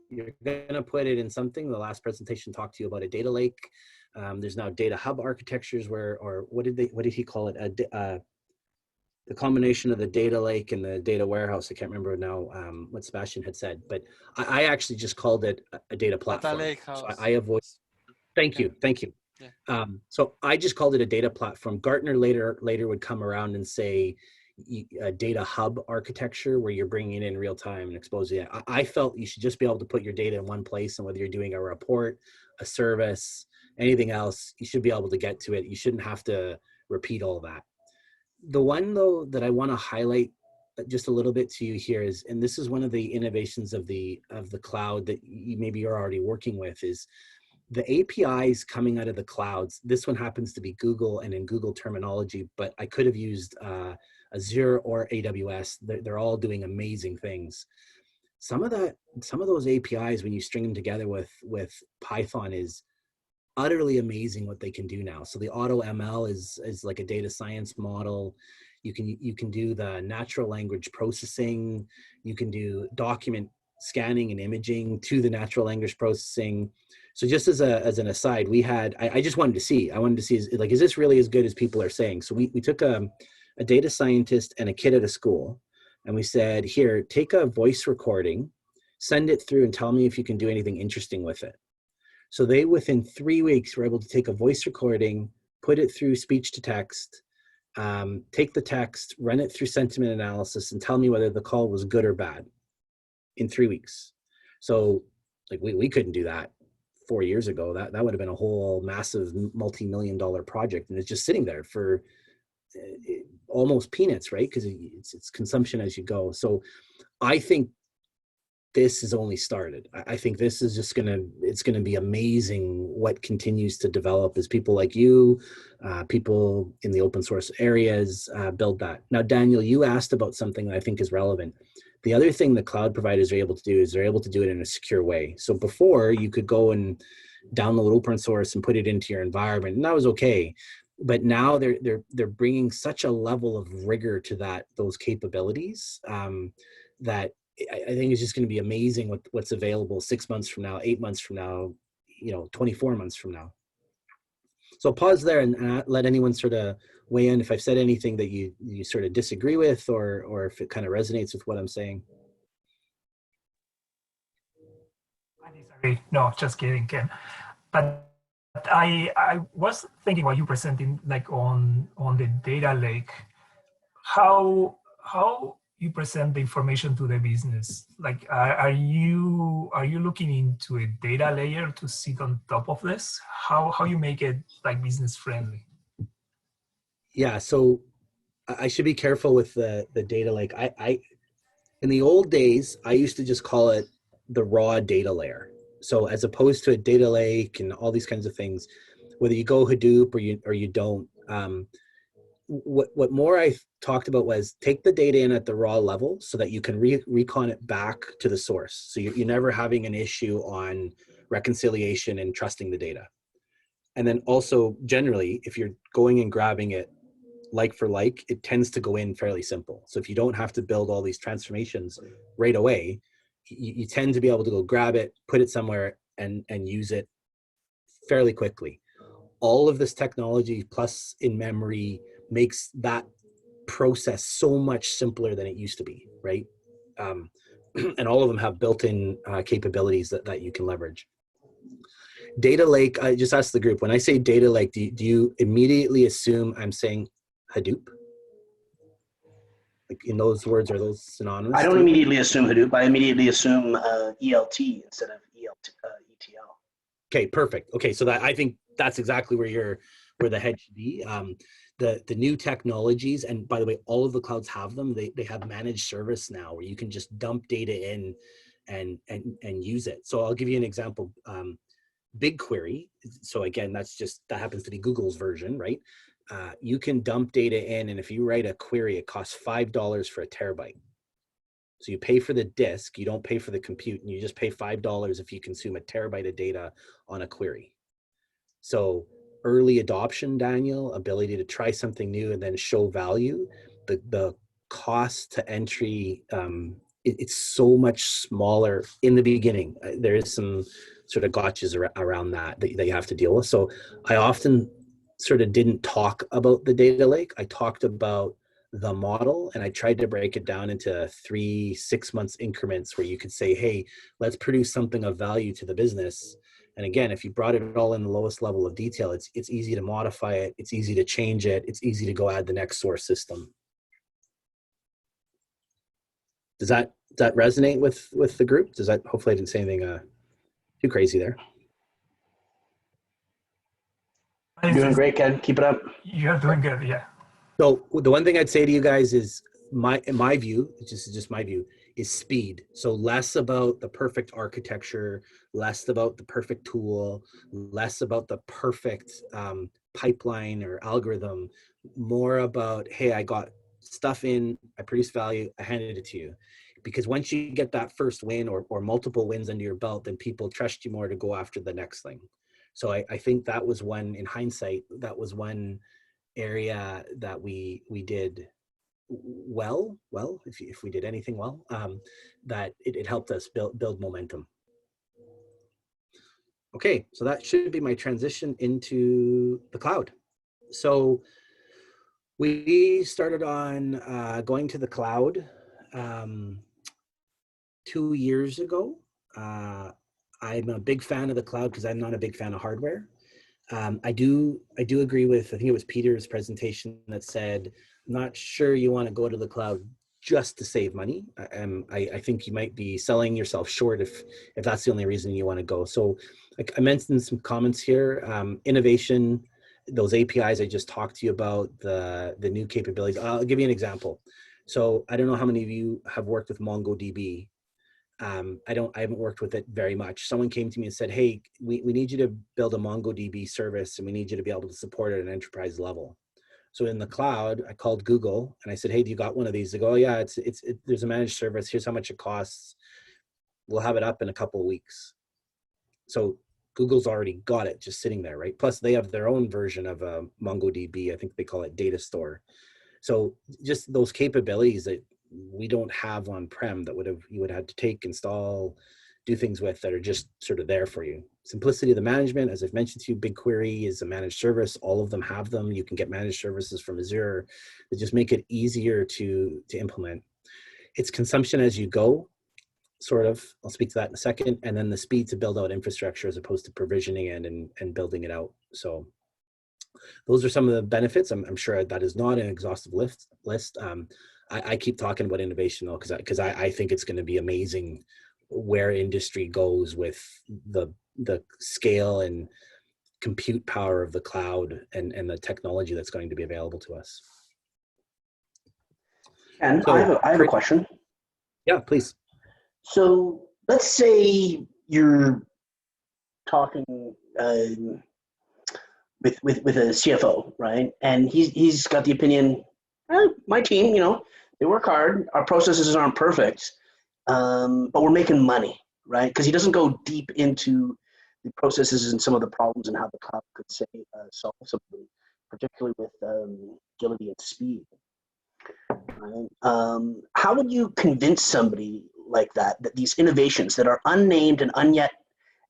You're going to put it in something. The last presentation talked to you about a data lake. There's now data hub architectures where, or what did he call it? The combination of the data lake and the data warehouse. I can't remember now what Sebastian had said, but I actually just called it a data platform. Data lake house. So I avoid. Thank you. Yeah. So I just called it a data platform. Gartner later would come around and say a data hub architecture where you're bringing it in real time and exposing it. I felt you should just be able to put your data in one place, and whether you're doing a report, a service, anything else, you should be able to get to it. You shouldn't have to repeat all that. The one though that I want to highlight just a little bit to you here is, and this is one of the innovations of the cloud that maybe you're already working with, is the APIs coming out of the clouds. This one happens to be Google and in Google terminology, but I could have used Azure or AWS. They're all doing amazing things. Some of those APIs, when you string them together with Python, is utterly amazing what they can do now. So the auto ML is like a data science model. You can do the natural language processing. You can do document scanning and imaging to the natural language processing. So just as an aside, we had, I just wanted to see, is this really as good as people are saying? So we took a data scientist and a kid at a school, and we said, here, take a voice recording, send it through and tell me if you can do anything interesting with it. So they, within 3 weeks, were able to take a voice recording, put it through speech to text, take the text, run it through sentiment analysis, and tell me whether the call was good or bad in 3 weeks. So like we couldn't do that 4 years ago. That would have been a whole massive multi-million-dollar project, and it's just sitting there for almost peanuts, right? Because it's consumption as you go. So I think this has only started. I think this is just it's gonna be amazing what continues to develop as people like you, people in the open source areas build that. Now, Daniel, you asked about something that I think is relevant. The other thing the cloud providers are able to do is they're able to do it in a secure way. So before, you could go and download open source and put it into your environment, and that was okay. But now they're bringing such a level of rigor to those capabilities that I think it's just going to be amazing what's available 6 months from now, 8 months from now, 24 months from now. So I'll pause there and let anyone sort of weigh in if I've said anything that you sort of disagree with, or if it kind of resonates with what I'm saying. I disagree. No, just kidding, Ken. But I was thinking while you presenting, like on the data lake, how you present the information to the business. Like, are you looking into a data layer to sit on top of this? How you make it like business friendly? Yeah, so I should be careful with the data lake. I in the old days, I used to just call it the raw data layer. So as opposed to a data lake and all these kinds of things, whether you go Hadoop or you don't, what more I talked about was take the data in at the raw level so that you can recon it back to the source. So you're never having an issue on reconciliation and trusting the data. And then also generally, if you're going and grabbing it like for like, it tends to go in fairly simple. So if you don't have to build all these transformations right away, you tend to be able to go grab it, put it somewhere and use it fairly quickly. All of this technology plus in memory makes that process so much simpler than it used to be, right? And all of them have built-in capabilities that you can leverage. Data lake, I just asked the group, when I say data lake, do you immediately assume I'm saying Hadoop? Like in those words, are those synonymous? I don't immediately assume Hadoop. I immediately assume ELT instead of ETL. Okay, perfect. Okay, so that I think that's exactly where the head should be. The new technologies, and by the way, all of the clouds have them. They have managed service now where you can just dump data in and use it. So I'll give you an example. BigQuery. So again, that happens to be Google's version, right? you can dump data in, and if you write a query, it costs $5 for a terabyte. So you pay for the disk, you don't pay for the compute, and you just pay $5 if you consume a terabyte of data on a query. So early adoption, Daniel, ability to try something new and then show value, the cost to entry, it's so much smaller in the beginning. There is some sort of gotchas around that you have to deal with. So I often sort of didn't talk about the data lake. I talked about the model, and I tried to break it down into 3-6 months increments where you could say, hey, let's produce something of value to the business. And again, if you brought it all in the lowest level of detail, it's easy to modify it, it's easy to change it, it's easy to go add the next source system. Does that resonate with the group? Does that, hopefully I didn't say anything too crazy there. You're doing great, Ken. Keep it up. You're doing good, yeah. So the one thing I'd say to you guys is, in my view, just my view, is speed. So less about the perfect architecture, less about the perfect tool, less about the perfect pipeline or algorithm, more about, hey, I got stuff in, I produced value, I handed it to you. Because once you get that first win or multiple wins under your belt, then people trust you more to go after the next thing. So I think that was one, in hindsight, that was one area that we did well, if we did anything well, that it helped us build momentum. Okay, so that should be my transition into the cloud. So we started on going to the cloud 2 years ago. I'm a big fan of the cloud because I'm not a big fan of hardware. I do agree with, I think it was Peter's presentation that said, I'm not sure you want to go to the cloud just to save money. I think you might be selling yourself short if that's the only reason you want to go. So I mentioned some comments here, innovation, those APIs I just talked to you about, the new capabilities. I'll give you an example. So I don't know how many of you have worked with MongoDB. I haven't worked with it very much. Someone came to me and said, hey, we need you to build a MongoDB service, and we need you to be able to support it at an enterprise level. So in the cloud, I called Google and I said, hey, do you got one of these? They go, oh yeah, there's a managed service. Here's how much it costs. We'll have it up in a couple of weeks. So Google's already got it just sitting there, right? Plus they have their own version of a MongoDB. I think they call it Data Store. So just those capabilities that we don't have on-prem that you would have to take, install, do things with, that are just sort of there for you. Simplicity of the management, as I've mentioned to you, BigQuery is a managed service. All of them have them. You can get managed services from Azure that just make it easier to implement. It's consumption as you go, sort of. I'll speak to that in a second. And then the speed to build out infrastructure as opposed to provisioning it and building it out. So those are some of the benefits. I'm sure that is not an exhaustive list. I keep talking about innovation though, because I think it's going to be amazing where industry goes with the scale and compute power of the cloud and the technology that's going to be available to us. And so, I have a question. Yeah, please. So let's say you're talking with a CFO, right? And he's got the opinion, my team, they work hard. Our processes aren't perfect, but we're making money, right? Because he doesn't go deep into the processes and some of the problems and how the cloud could say solve something, particularly with agility and speed. Right? How would you convince somebody like that these innovations that are unnamed and unyet,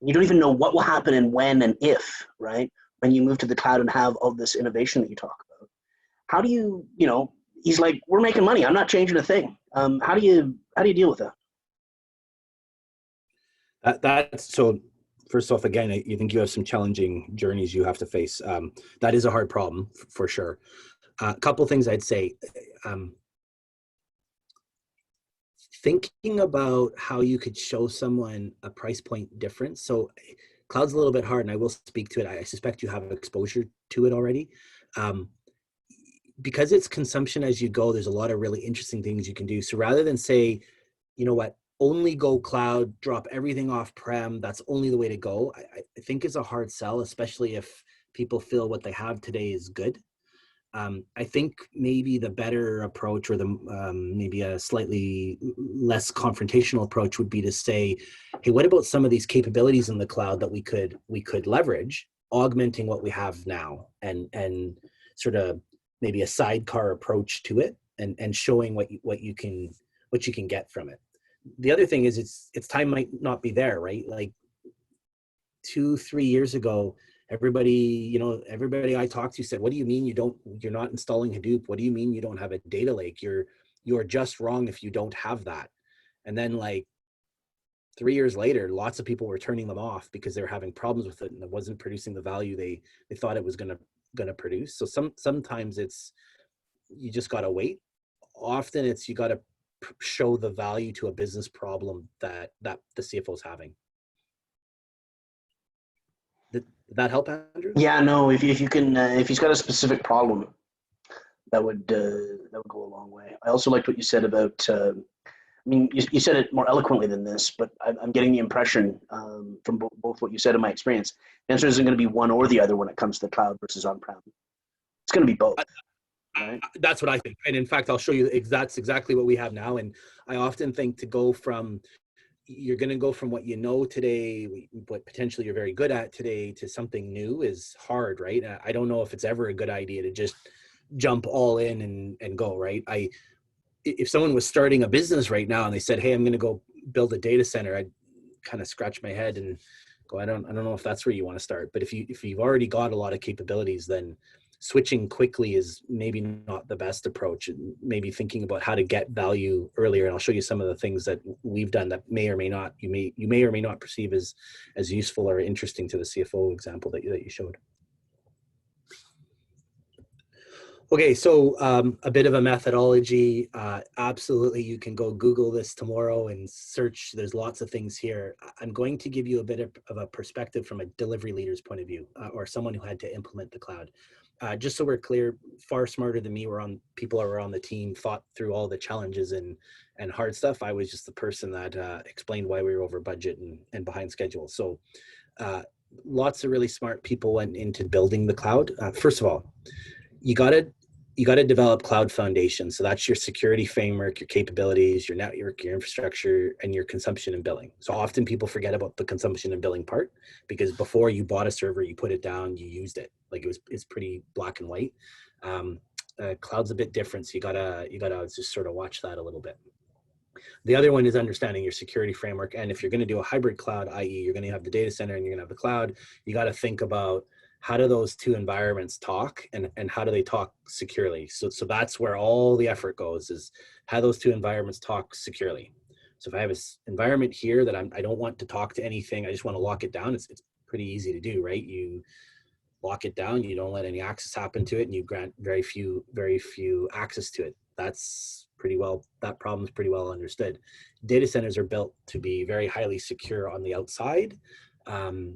you don't even know what will happen and when and if, right? When you move to the cloud and have all this innovation that you talk about, how do you, he's like, we're making money. I'm not changing a thing. How do you deal with that? That's so. First off, again, you think you have some challenging journeys you have to face. That is a hard problem for sure. A couple of things I'd say. Thinking about how you could show someone a price point difference. So cloud's a little bit hard, and I will speak to it. I suspect you have exposure to it already. Because it's consumption as you go, there's a lot of really interesting things you can do. So rather than say, you know what, only go cloud, drop everything off prem, that's only the way to go, I think it's a hard sell, especially if people feel what they have today is good. I think maybe the better approach, or the maybe a slightly less confrontational approach, would be to say, hey, what about some of these capabilities in the cloud that we could leverage, augmenting what we have now, and sort of maybe a sidecar approach to it, and showing what you can get from it. The other thing is its time might not be there, right? Like 2-3 years ago, everybody I talked to said, what do you mean you're not installing Hadoop? What do you mean you don't have a data lake? You're just wrong if you don't have that. And then like 3 years later, lots of people were turning them off because they were having problems with it and it wasn't producing the value they thought it was gonna produce. So sometimes it's, you just gotta wait. Often it's, you gotta show the value to a business problem that the CFO is having. Did that help, Andrew? Yeah, no, if you can, if he's got a specific problem, that would go a long way. I also liked what you said about, I mean, you said it more eloquently than this, but I'm getting the impression from both what you said and my experience, the answer isn't going to be one or the other when it comes to cloud versus on-prem. It's going to be both. Right? That's what I think. And in fact, I'll show you, that's exactly what we have now. And I often think you're going to go from what you know today, what potentially you're very good at today, to something new is hard, right? I don't know if it's ever a good idea to just jump all in and go, right? If someone was starting a business right now and they said, hey, I'm going to go build a data center, I'd kind of scratch my head and go, I don't know if that's where you want to start. But if you've already got a lot of capabilities, then switching quickly is maybe not the best approach. Maybe thinking about how to get value earlier. And I'll show you some of the things that we've done that may or may not, you may or may not perceive as useful or interesting to the CFO example that you showed. Okay, so a bit of a methodology. Absolutely, you can go Google this tomorrow and search. There's lots of things here. I'm going to give you a bit of a perspective from a delivery leader's point of view, or someone who had to implement the cloud. Just so we're clear, far smarter than me, people who were on the team thought through all the challenges and hard stuff. I was just the person that explained why we were over budget and behind schedule. So lots of really smart people went into building the cloud. First of all, you got to develop cloud foundation. So that's your security framework, your capabilities, your network, your infrastructure, and your consumption and billing. So often people forget about the consumption and billing part, because before you bought a server, you put it down, you used it. Like it's pretty black and white. Cloud's a bit different. So you gotta just sort of watch that a little bit. The other one is understanding your security framework. And if you're going to do a hybrid cloud, i.e. you're going to have the data center and you're going to have the cloud, you got to think about, how do those two environments talk, and how do they talk securely? So that's where all the effort goes, is how those two environments talk securely. So if I have an environment here that I don't want to talk to anything, I just want to lock it down, it's pretty easy to do, right? You lock it down, you don't let any access happen to it, and you grant very few access to it. That problem's pretty well understood. Data centers are built to be very highly secure on the outside.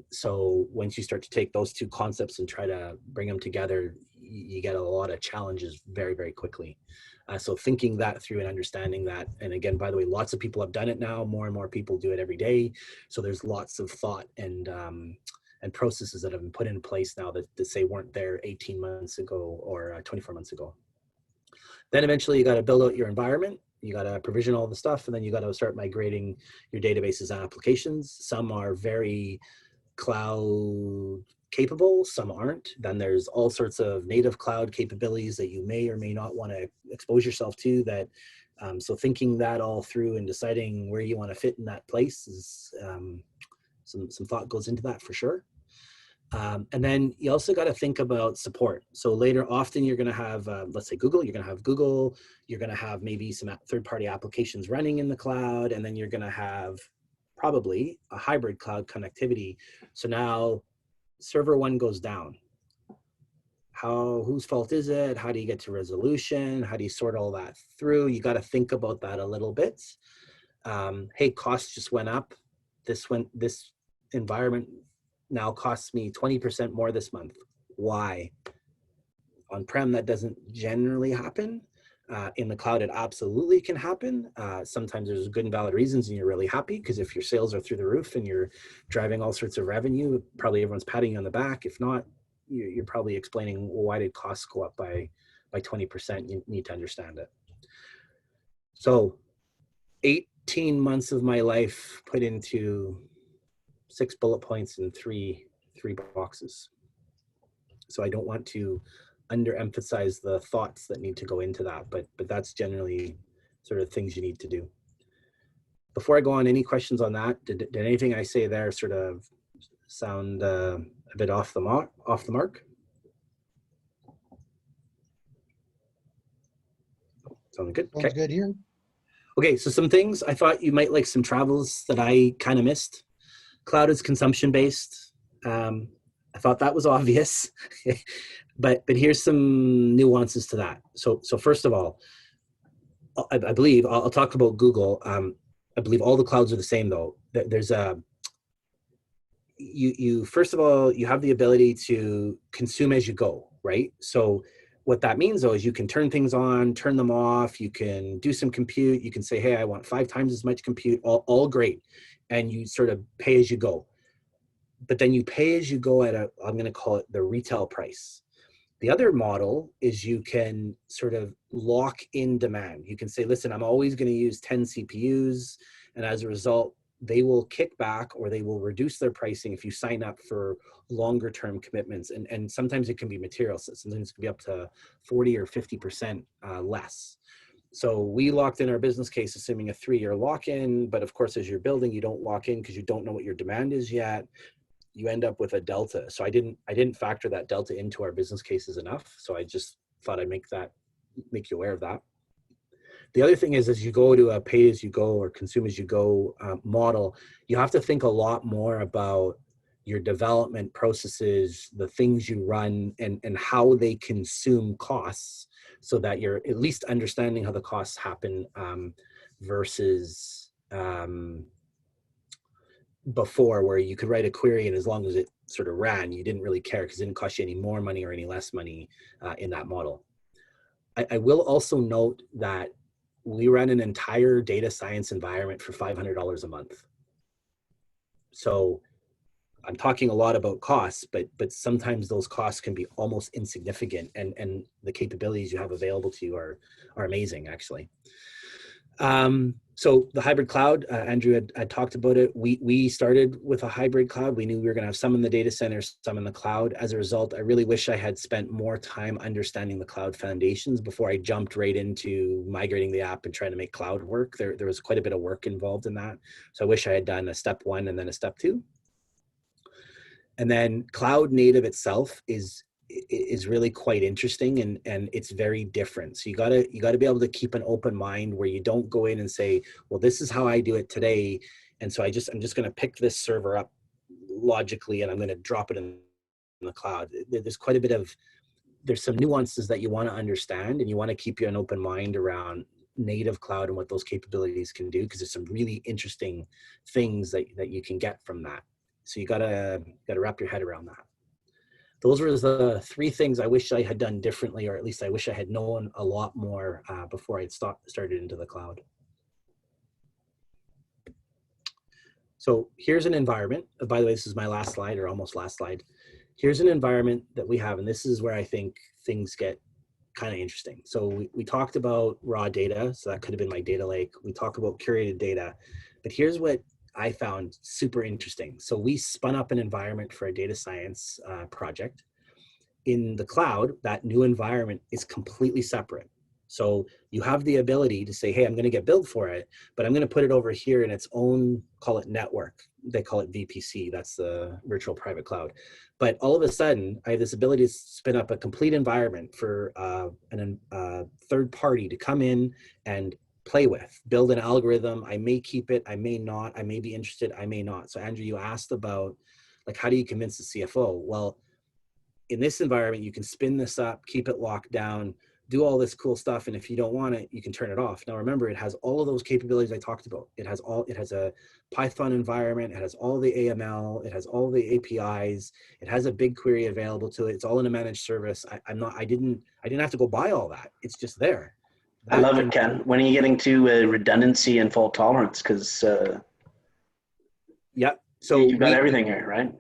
So once you start to take those two concepts and try to bring them together, you get a lot of challenges very, very quickly. So thinking that through and understanding that, and again, by the way, lots of people have done it now. More and more people do it every day. So there's lots of thought and processes that have been put in place now that say weren't there 18 months ago or 24 months ago. Then eventually you got to build out your environment. You got to provision all the stuff, and then you got to start migrating your databases and applications. Some are very cloud capable, some aren't. Then there's all sorts of native cloud capabilities that you may or may not want to expose yourself to. So thinking that all through and deciding where you want to fit in that place is some thought goes into that for sure. And then you also got to think about support. So later, often you're going to have, let's say Google, you're going to have Google, you're going to have maybe some third-party applications running in the cloud, and then you're going to have probably a hybrid cloud connectivity. So now server one goes down. Whose fault is it? How do you get to resolution? How do you sort all that through? You got to think about that a little bit. Hey, costs just went up. This environment now costs me 20% more this month. Why? On-prem, that doesn't generally happen. In the cloud, it absolutely can happen. Sometimes there's good and valid reasons and you're really happy, because if your sales are through the roof and you're driving all sorts of revenue, probably everyone's patting you on the back. If not, you're probably explaining, well, why did costs go up by by 20%, you need to understand it. So 18 months of my life put into 6 bullet points and three boxes. So I don't want to underemphasize the thoughts that need to go into that, but that's generally sort of things you need to do. Before I go on, any questions on that? Did anything I say there sort of sound a bit off the mark? Sounding good. Sounds good here. Okay, so some things I thought you might like, some travels that I kind of missed. Cloud is consumption based. I thought that was obvious, but here's some nuances to that. So first of all, I believe I'll talk about Google. I believe all the clouds are the same though. There's you first of all, you have the ability to consume as you go, right? So what that means though is you can turn things on, turn them off, you can do some compute, you can say, hey, I want 5 times as much compute, all great. And you sort of pay as you go. But then you pay as you go at I'm going to call it the retail price. The other model is you can sort of lock in demand. You can say, listen, I'm always going to use 10 CPUs. And as a result, they will kick back or they will reduce their pricing if you sign up for longer term commitments. And sometimes it can be material. So sometimes it can be up to 40 or 50% less. So we locked in our business case, assuming a 3-year lock-in. But of course, as you're building, you don't lock in because you don't know what your demand is yet. You end up with a delta. So I didn't factor that delta into our business cases enough. So I just thought I'd make you aware of that. The other thing is, as you go to a pay as you go or consume as you go model, you have to think a lot more about your development processes, the things you run, and how they consume costs, so that you're at least understanding how the costs happen versus before, where you could write a query and as long as it sort of ran, you didn't really care because it didn't cost you any more money or any less money in that model. I will also note that we run an entire data science environment for $500 a month. So I'm talking a lot about costs, but sometimes those costs can be almost insignificant, and the capabilities you have available to you are amazing, actually. So the hybrid cloud, Andrew had talked about it. We started with a hybrid cloud. We knew we were going to have some in the data center, some in the cloud. As a result, I really wish I had spent more time understanding the cloud foundations before I jumped right into migrating the app and trying to make cloud work. There was quite a bit of work involved in that. So I wish I had done a step 1 and then a step 2. And then cloud native itself is really quite interesting, and it's very different. So you gotta be able to keep an open mind where you don't go in and say, well, this is how I do it today, and so I'm just going to pick this server up logically and I'm going to drop it in the cloud. There's some nuances that you want to understand, and you want to keep an open mind around native cloud and what those capabilities can do, because there's some really interesting things that you can get from that. So you gotta wrap your head around that. Those were the 3 things I wish I had done differently, or at least I wish I had known a lot more before I started into the cloud. So here's an environment. By the way, this is my last slide, or almost last slide. Here's an environment that we have, and this is where I think things get kind of interesting. So we talked about raw data, so that could have been my data lake. We talk about curated data, but here's what I found super interesting. So we spun up an environment for a data science project. In the cloud, that new environment is completely separate. So you have the ability to say, hey, I'm going to get billed for it, but I'm going to put it over here in its own, call it network. They call it VPC. That's the virtual private cloud. But all of a sudden, I have this ability to spin up a complete environment for a third party to come in and play with, build an algorithm. I may keep it, I may not, I may be interested, I may not. So Andrew, you asked about, like, how do you convince the CFO? Well, in this environment, you can spin this up, keep it locked down, do all this cool stuff. And if you don't want it, you can turn it off. Now, remember, it has all of those capabilities I talked about. It has a Python environment. It has all the AML. It has all the APIs. It has a BigQuery available to it. It's all in a managed service. I didn't have to go buy all that. It's just there. I love it, Ken. When are you getting to redundancy and fault tolerance? Because yeah, so you've got everything here, right?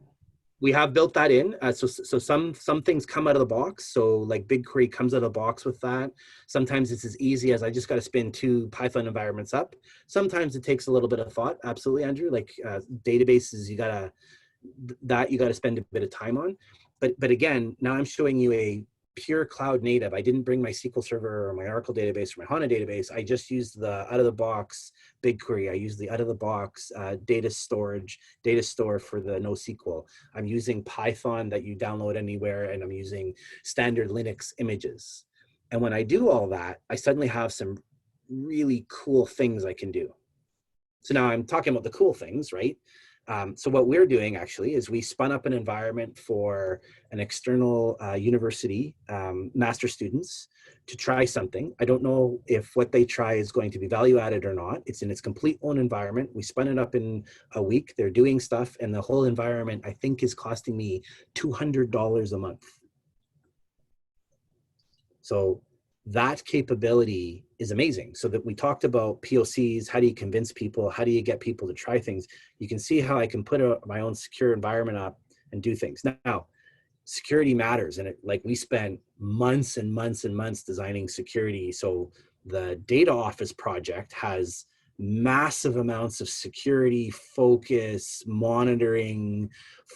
we have built that in. So some things come out of the box. So like BigQuery comes out of the box with that. Sometimes it's as easy as I just got to spin 2 Python environments up. Sometimes it takes a little bit of thought. Absolutely, Andrew. Like databases, you gotta spend a bit of time on. But again, now I'm showing you a pure cloud native. I didn't bring my SQL Server or my Oracle database or my HANA database. I just used the out of the box BigQuery. I used the out of the box data store for the NoSQL. I'm using Python that you download anywhere, and I'm using standard Linux images. And when I do all that, I suddenly have some really cool things I can do. So now I'm talking about the cool things, right? So what we're doing actually is we spun up an environment for an external university master students to try something. I don't know if what they try is going to be value added or not. It's in its complete own environment. We spun it up in a week. They're doing stuff, and the whole environment I think is costing me $200 a month. So that capability is amazing. So that we talked about POCs, how do you convince people? How do you get people to try things? You can see how I can put my own secure environment up and do things. Now, security matters. And like we spent months and months and months designing security. So the data office project has massive amounts of security, focus, monitoring,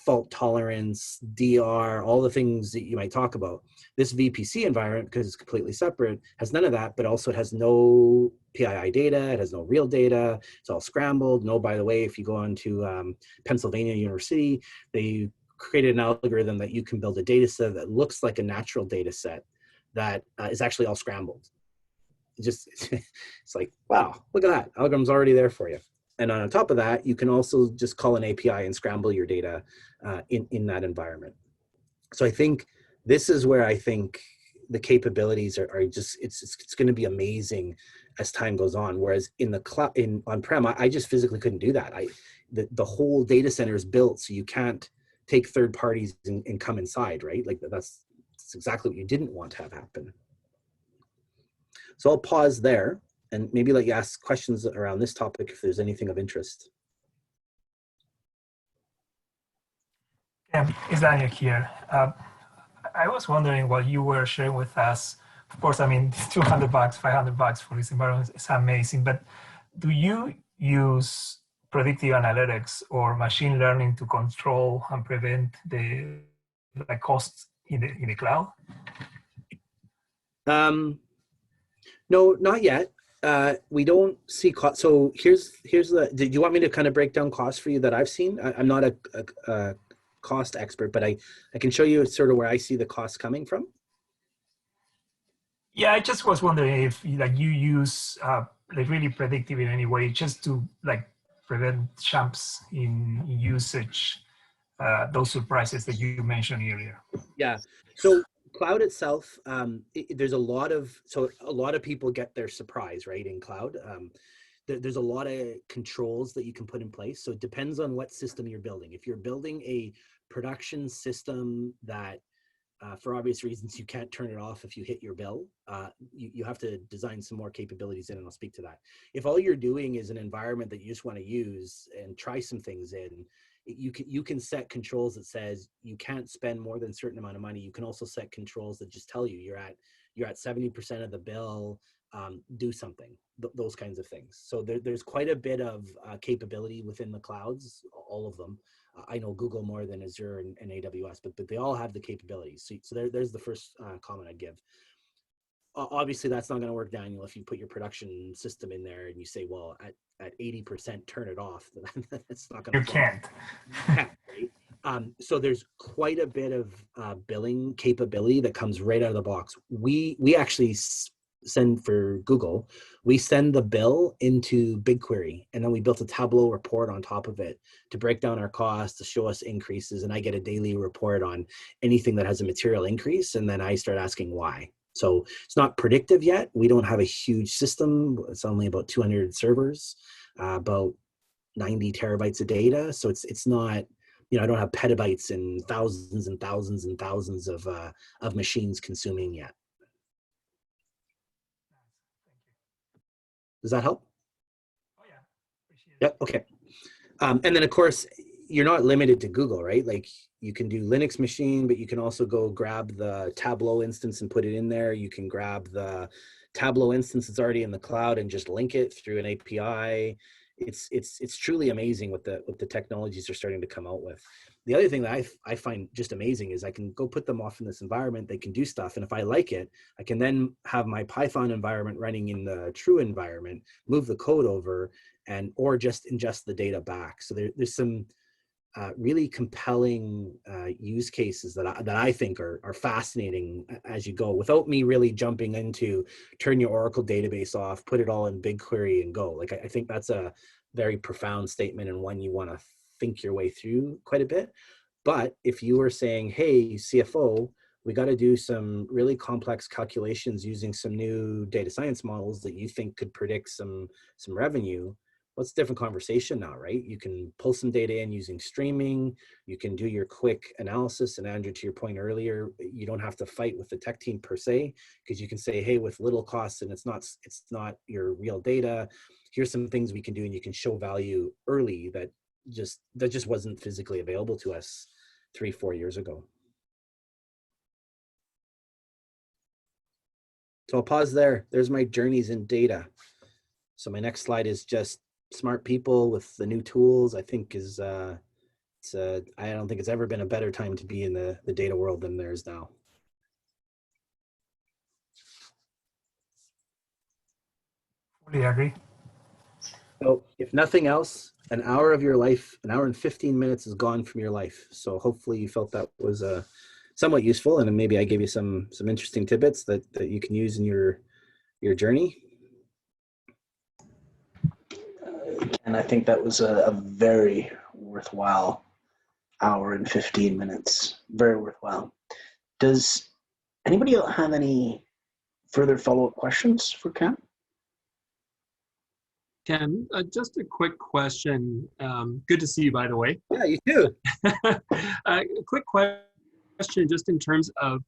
fault tolerance, DR, all the things that you might talk about. This VPC environment, because it's completely separate, has none of that, but also it has no PII data, it has no real data, it's all scrambled. No, by the way, if you go on to Pennsylvania University, they created an algorithm that you can build a data set that looks like a natural data set that is actually all scrambled. It's like, wow, look at that. Algorithm's already there for you. And on top of that, you can also just call an API and scramble your data in that environment. So I think this is where I think the capabilities are just, it's going to be amazing as time goes on. Whereas in the cloud, on-prem, I just physically couldn't do that. The whole data center is built so you can't take third parties and come inside, right? Like that's exactly what you didn't want to have happen. So I'll pause there and maybe let you ask questions around this topic if there's anything of interest. It's Daniel here. I was wondering what you were sharing with us. Of course, I mean, $200, $500 for this environment is amazing, but do you use predictive analytics or machine learning to control and prevent the costs in the cloud? No, not yet. We don't see cost. So here's did you want me to kind of break down costs for you that I've seen? I'm not a cost expert, but I can show you sort of where I see the costs coming from. Yeah, I just was wondering if like you use like really predictive in any way just to like prevent jumps in usage, those surprises that you mentioned earlier. Yeah. So cloud itself, there's a lot of people get their surprise, right, in cloud. There's a lot of controls that you can put in place. So it depends on what system you're building. If you're building a production system that, for obvious reasons, you can't turn it off if you hit your bill, you have to design some more capabilities in, and I'll speak to that. If all you're doing is an environment that you just want to use and try some things in, you can set controls that says you can't spend more than a certain amount of money. You can also set controls that just tell you you're at 70% of the bill, do something, those kinds of things. So there's quite a bit of capability within the clouds, all of them. I know Google more than Azure and AWS, but they all have the capabilities. So there's the first comment I'd give. Obviously, that's not going to work, Daniel, if you put your production system in there and you say, well, at 80%, turn it off. That's not going to. You can't. Right? So there's quite a bit of billing capability that comes right out of the box. We actually send for Google, we send the bill into BigQuery, and then we built a Tableau report on top of it to break down our costs, to show us increases, and I get a daily report on anything that has a material increase, and then I start asking why. So it's not predictive yet. We don't have a huge system. It's only about 200 servers, about 90 terabytes of data. So it's not, I don't have petabytes and thousands and thousands and thousands of machines consuming yet. Does that help? Oh yeah, appreciate it. Yep. Okay. And then of course, you're not limited to Google, right? Like you can do Linux machine, but you can also go grab the Tableau instance and put it in there. You can grab the Tableau instance that's already in the cloud and just link it through an API. It's truly amazing what the technologies are starting to come out with. The other thing that I find just amazing is I can go put them off in this environment. They can do stuff, and if I like it, I can then have my Python environment running in the true environment, move the code over, and or just ingest the data back. So there's some really compelling use cases that I think are fascinating as you go, without me really jumping into turn your Oracle database off, put it all in BigQuery and go. Like I think that's a very profound statement, and one you want to think your way through quite a bit. But if you were saying, hey, CFO, we got to do some really complex calculations using some new data science models that you think could predict some revenue, what's a different conversation now, right? You can pull some data in using streaming. You can do your quick analysis. And Andrew, to your point earlier, you don't have to fight with the tech team per se, because you can say, hey, with little costs and it's not your real data, here's some things we can do, and you can show value early that just wasn't physically available to us 3-4 years ago. So I'll pause there. There's my journeys in data. So my next slide is just smart people with the new tools. I think is I don't think it's ever been a better time to be in the data world than there is now. Fully agree. So if nothing else, an hour of your life, an hour and 15 minutes is gone from your life. So hopefully you felt that was somewhat useful, and maybe I gave you some interesting tidbits that you can use in your journey. And I think that was a very worthwhile hour and 15 minutes. Very worthwhile. Does anybody else have any further follow-up questions for Ken? Ken, just a quick question. Good to see you, by the way. Yeah, you too. A quick question, just in terms of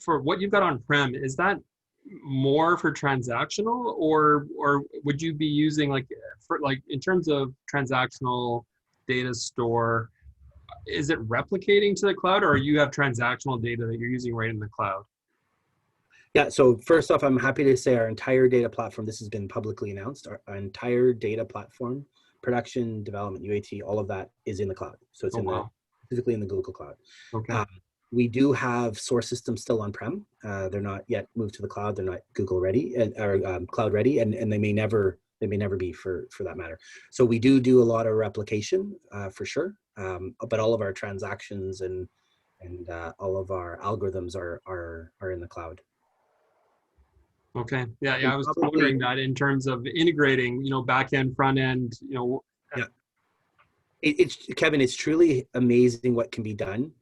for what you've got on-prem, is that more for transactional, or would you be using like in terms of transactional data store, is it replicating to the cloud, or you have transactional data that you're using right in the cloud? Yeah, so first off, I'm happy to say our entire data platform, this has been publicly announced, our entire data platform, production, development, UAT, all of that is in the cloud. So it's physically in the Google Cloud. Okay. We do have source systems still on-prem. They're not yet moved to the cloud. They're not Google ready or cloud ready, and they may never be for that matter. So we do a lot of replication for sure, but all of our transactions and all of our algorithms are in the cloud. Okay. Yeah. I was wondering that in terms of integrating, back end, front end, Yeah. It's Kevin, it's truly amazing what can be done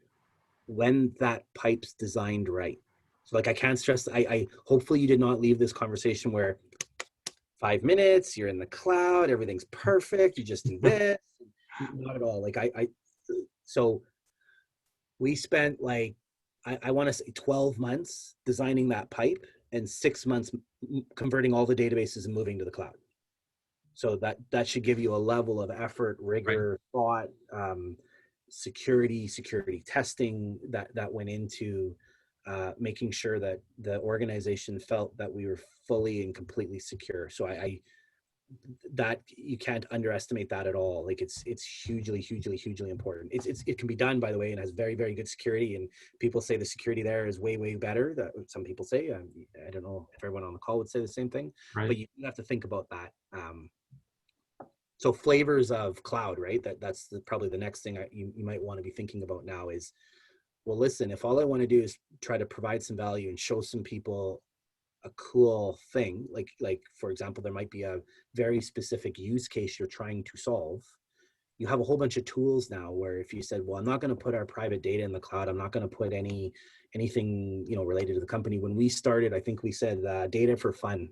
when that pipe's designed right. So like I can't stress, I hopefully you did not leave this conversation where 5 minutes, you're in the cloud, everything's perfect, you just do this. Not at all. Like so we spent like, I want to say 12 months designing that pipe and 6 months converting all the databases and moving to the cloud. So that should give you a level of effort, rigor, thought, security testing that went into making sure that the organization felt that we were fully and completely secure. So that you can't underestimate that at all. Like it's hugely important. It can be done, by the way, and has very, very good security, and people say the security there is way better. That some people say. I don't know if everyone on the call would say the same thing, but you have to think about that. So flavors of cloud, right? That's probably the next thing you might want to be thinking about now is, well, listen, if all I want to do is try to provide some value and show some people a cool thing, like for example, there might be a very specific use case you're trying to solve. You have a whole bunch of tools now where if you said, well, I'm not going to put our private data in the cloud, I'm not going to put anything related to the company. When we started, I think we said data for fun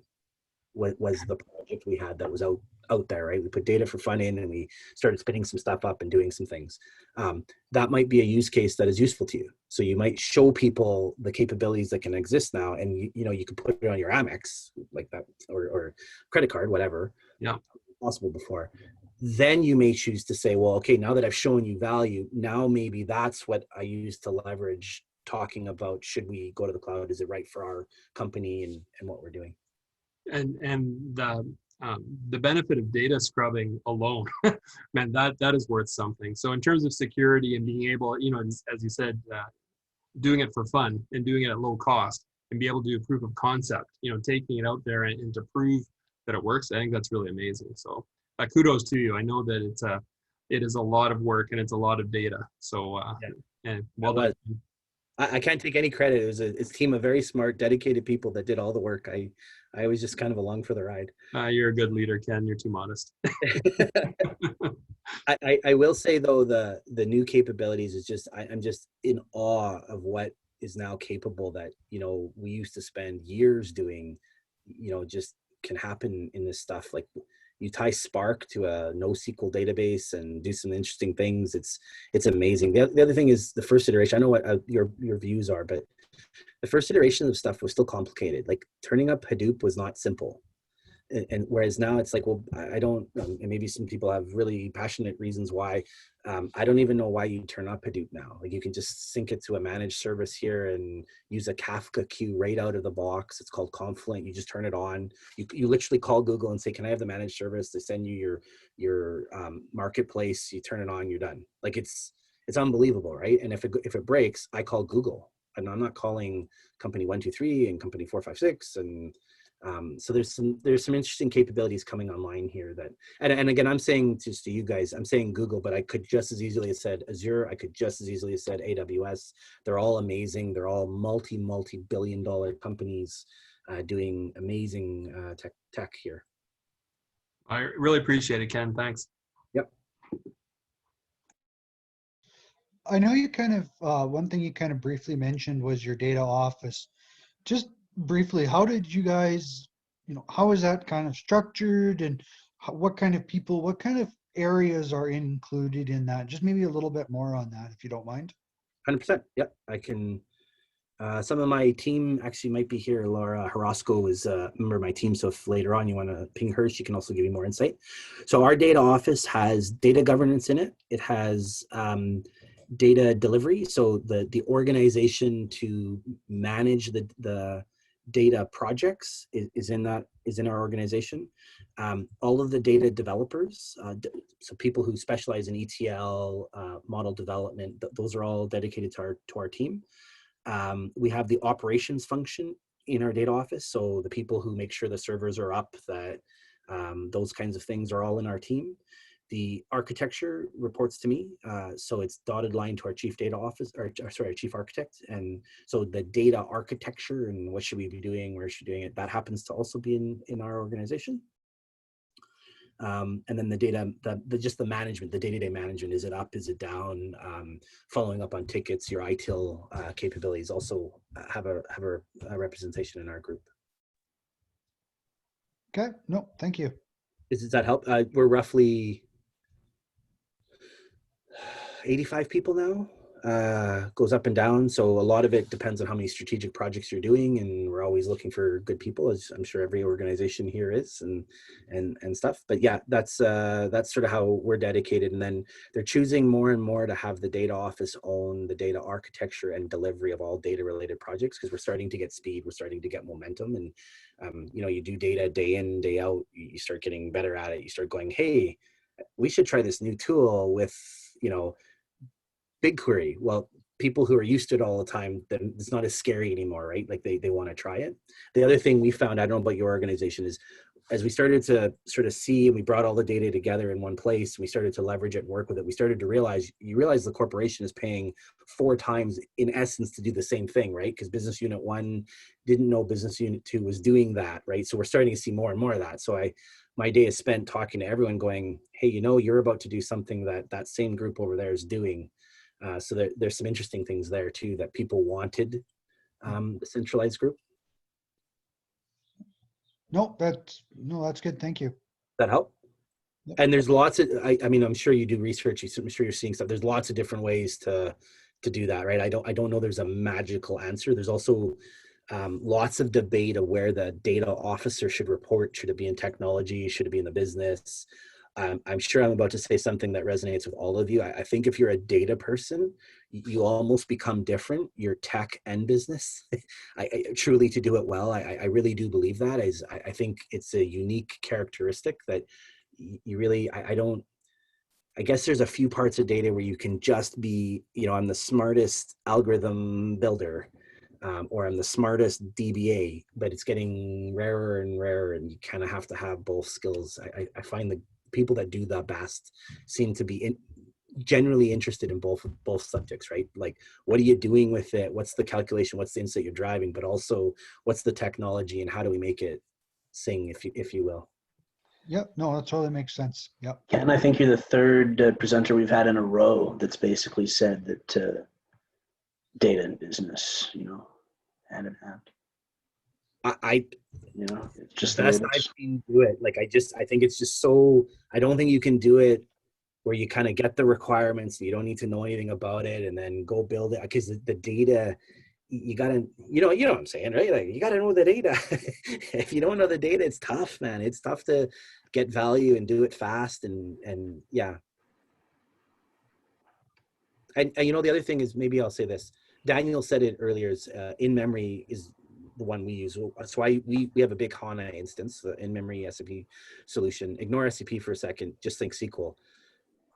was the project we had that was out there, right? We put data for fun in and we started spinning some stuff up and doing some things. That might be a use case that is useful to you. So you might show people the capabilities that can exist now, and you can put it on your Amex like that or credit card, whatever. Yeah. Possible before. Then you may choose to say, well, okay, now that I've shown you value, now maybe that's what I use to leverage talking about, should we go to the cloud? Is it right for our company and what we're doing? And the benefit of data scrubbing alone, man, that is worth something. So in terms of security and being able, you know, as you said, doing it for fun and doing it at low cost and be able to do proof of concept, you know, taking it out there and to prove that it works, I think that's really amazing. So kudos to you. I know that it is a lot of work and it's a lot of data. So and well done. I can't take any credit. It was a team of very smart, dedicated people that did all the work. I was just kind of along for the ride. You're a good leader, Ken. You're too modest. I will say though, the new capabilities is just, I'm just in awe of what is now capable that, you know, we used to spend years doing, you know, just can happen in this stuff. Like you tie Spark to a NoSQL database and do some interesting things. It's amazing. The other thing is the first iteration. I know what your views are, but the first iteration of stuff was still complicated. Like turning up Hadoop was not simple. And whereas now it's like, well, I don't, and maybe some people have really passionate reasons why. I don't even know why you turn up Hadoop now. Like you can just sync it to a managed service here and use a Kafka queue right out of the box. It's called Confluent. You just turn it on. You literally call Google and say, can I have the managed service? They send you your marketplace. You turn it on, you're done. Like it's unbelievable, right? And if it breaks, I call Google, and I'm not calling company 123 and company 456 and so there's some interesting capabilities coming online here that, and again, I'm saying just to you guys, I'm saying Google, but I could just as easily have said Azure. I could just as easily have said AWS. They're all amazing. They're all multi-billion-dollar companies doing amazing tech here. I really appreciate it, Ken. Thanks. Yep. I know you kind of, one thing you kind of briefly mentioned was your data office. Just briefly, how did you guys, you know, how is that kind of structured, and what kind of people, what kind of areas are included in that? Just maybe a little bit more on that, if you don't mind. 100%. Yep. I can. Some of my team actually might be here. Laura Harasco is a member of my team. So if later on you want to ping her, she can also give you more insight. So our data office has data governance in it. It has data delivery. So the organization to manage the data projects is in our organization. All of the data developers, so people who specialize in ETL, model development, those are all dedicated to our team. We have the operations function in our data office. So the people who make sure the servers are up, that those kinds of things are all in our team. The architecture reports to me. So it's dotted line to our chief data office, or sorry, our chief architect. And so the data architecture and what should we be doing, where should we be doing it, that happens to also be in our organization. And then the data, just the management, the day-to-day management, is it up, is it down? Following up on tickets, your ITIL capabilities also have a representation in our group. Okay, no, thank you. Does that help? We're roughly 85 people now. Goes up and down. So a lot of it depends on how many strategic projects you're doing, and we're always looking for good people, as I'm sure every organization here is, and stuff. But yeah, that's sort of how we're dedicated. And then they're choosing more and more to have the data office own the data architecture and delivery of all data related projects, because we're starting to get speed, we're starting to get momentum, and you know, you do data day in, day out, you start getting better at it. You start going, hey, we should try this new tool with, you know, BigQuery. Well, people who are used to it all the time, then it's not as scary anymore, right? Like they want to try it. The other thing we found, I don't know about your organization, is as we started to sort of see, and we brought all the data together in one place, we started to leverage it and work with it, we started to realize, the corporation is paying 4 times in essence to do the same thing, right? Because business unit 1 didn't know business unit 2 was doing that, right? So we're starting to see more and more of that. So my day is spent talking to everyone going, hey, you know, you're about to do something that same group over there is doing. So there's some interesting things there too, that people wanted the centralized group. No, that's good. Thank you. That help? Yep. And there's lots of, I mean, I'm sure you do research, I'm sure you're seeing stuff. There's lots of different ways to do that, right? I don't know there's a magical answer. There's also lots of debate of where the data officer should report. Should it be in technology? Should it be in the business? I'm sure I'm about to say something that resonates with all of you. I think if you're a data person, you almost become different. You're tech and business. I truly, to do it well, I really do believe that. I think it's a unique characteristic that you really, I guess there's a few parts of data where you can just be, I'm the smartest algorithm builder, or I'm the smartest DBA, but it's getting rarer and rarer, and you kind of have to have both skills. I find the people that do the best seem to be generally interested in both subjects, right? Like, what are you doing with it? What's the calculation? What's the insight you're driving? But also, what's the technology, and how do we make it sing, if you will? Yep. No, that totally makes sense. Yep. Yeah, and I think you're the third presenter we've had in a row that's basically said that data and business, hand in hand. It's just the way best it I've is. seen do it. Like, I think it's just so, I don't think you can do it where you kind of get the requirements, you don't need to know anything about it, and then go build it, because the data, you gotta, you know what I'm saying, right? Like, you gotta know the data. If you don't know the data, it's tough, man. It's tough to get value and do it fast, and yeah. And the other thing is, maybe I'll say this. Daniel said it earlier, is in-memory is the one we use. So we have a big HANA instance, the in-memory SAP solution. Ignore SAP for a second, just think SQL.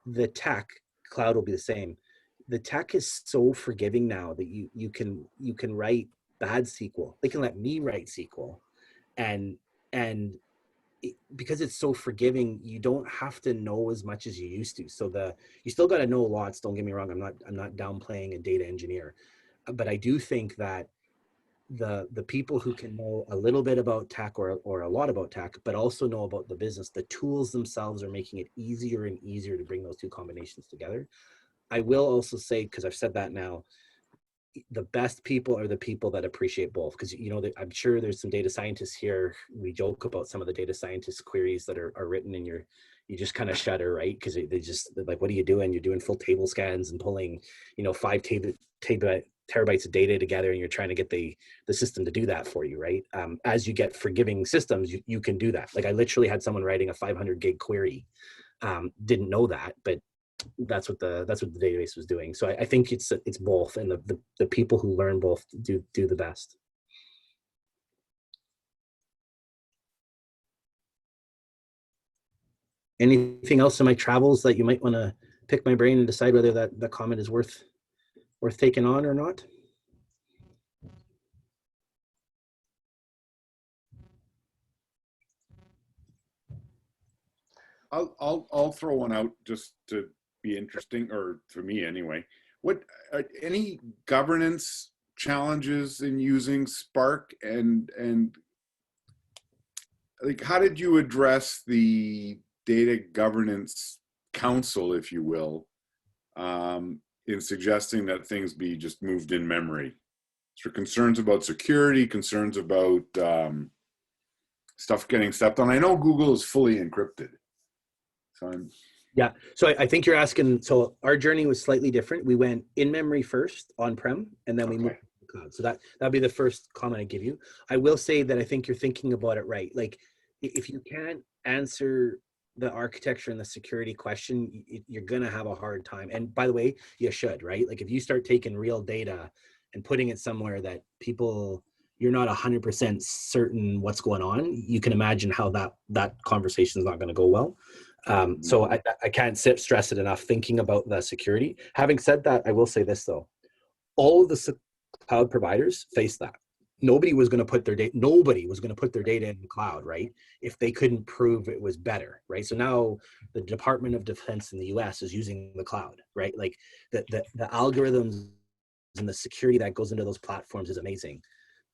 The tech cloud will be the same. The tech is so forgiving now that you can write bad SQL. They can let me write SQL, and because it's so forgiving, you don't have to know as much as you used to. So you still got to know lots. Don't get me wrong. I'm not downplaying a data engineer, but I do think that the people who can know a little bit about tech, or a lot about tech, but also know about the business, the tools themselves are making it easier and easier to bring those two combinations together. I will also say, because I've said that now, the best people are the people that appreciate both, because I'm sure there's some data scientists here. We joke about some of the data scientist queries that are written, and you just kind of shudder, right? Because they're like, what are you doing? You're doing full table scans and pulling 5 terabytes of data together, and you're trying to get the system to do that for you, right? As you get forgiving systems, you can do that. Like, I literally had someone writing a 500 gig query, didn't know that, but that's what the database was doing. So I think it's both, and the people who learn both do the best. Anything else in my travels that you might want to pick my brain and decide whether that comment is worth taking on or not? I'll throw one out just to be interesting, or for me anyway. What any governance challenges in using Spark, and like, how did you address the data governance council, if you will, in suggesting that things be just moved in memory? So concerns about security, concerns about stuff getting stepped on. I know Google is fully encrypted. Yeah, so I think you're asking, so our journey was slightly different. We went in memory first, on-prem, and then we moved to the cloud. So that'd be the first comment I give you. I will say that I think you're thinking about it right. Like, if you can't answer the architecture and the security question, you're gonna have a hard time. And by the way, you should, right? Like, if you start taking real data and putting it somewhere that you're not 100% certain what's going on, you can imagine how that conversation is not going to go well. So I can't stress it enough, thinking about the security. Having said that, I will say this though: all of the cloud providers face that. Nobody was going to put their data in the cloud, right? If they couldn't prove it was better, right? So now the Department of Defense in the US is using the cloud, right? Like, the algorithms and the security that goes into those platforms is amazing.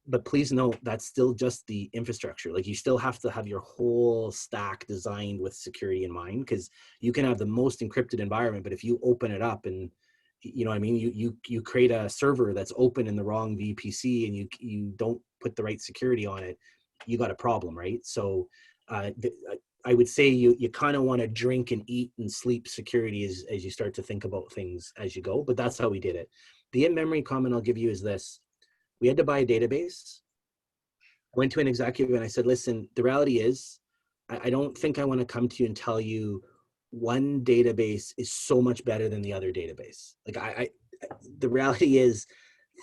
But please note, that's still just the infrastructure. Like, you still have to have your whole stack designed with security in mind, because you can have the most encrypted environment, but if you open it up and, you know what I mean, you create a server that's open in the wrong VPC, and you don't put the right security on it, you got a problem, right? So I would say you kind of want to drink and eat and sleep security as you start to think about things as you go. But that's how we did it. The in-memory comment I'll give you is this: we had to buy a database. I went to an executive and I said, listen, the reality is, I don't think I want to come to you and tell you one database is so much better than the other database. Like the reality is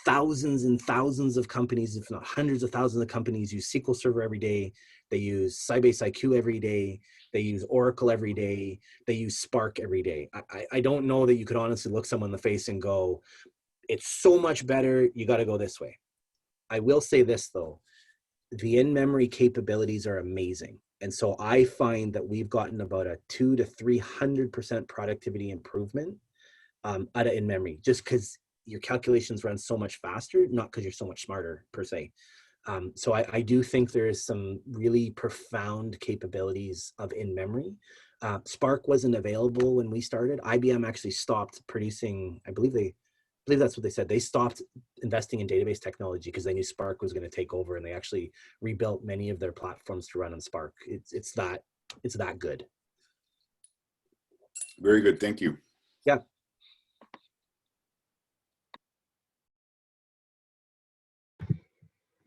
thousands and thousands of companies, if not hundreds of thousands of companies, use SQL Server every day. They use Sybase IQ every day. They use Oracle every day. They use Spark every day. I don't know that you could honestly look someone in the face and go, it's so much better, you got to go this way. I will say this though, the in-memory capabilities are amazing. And so I find that we've gotten about a 200 to 300% productivity improvement out of in-memory, just because your calculations run so much faster, not because you're so much smarter per se. So I do think there is some really profound capabilities of in-memory. Spark wasn't available when we started. IBM actually stopped producing, I believe that's what they said. They stopped investing in database technology because they knew Spark was going to take over, and they actually rebuilt many of their platforms to run on Spark. It's that good. Very good. Thank you. Yeah.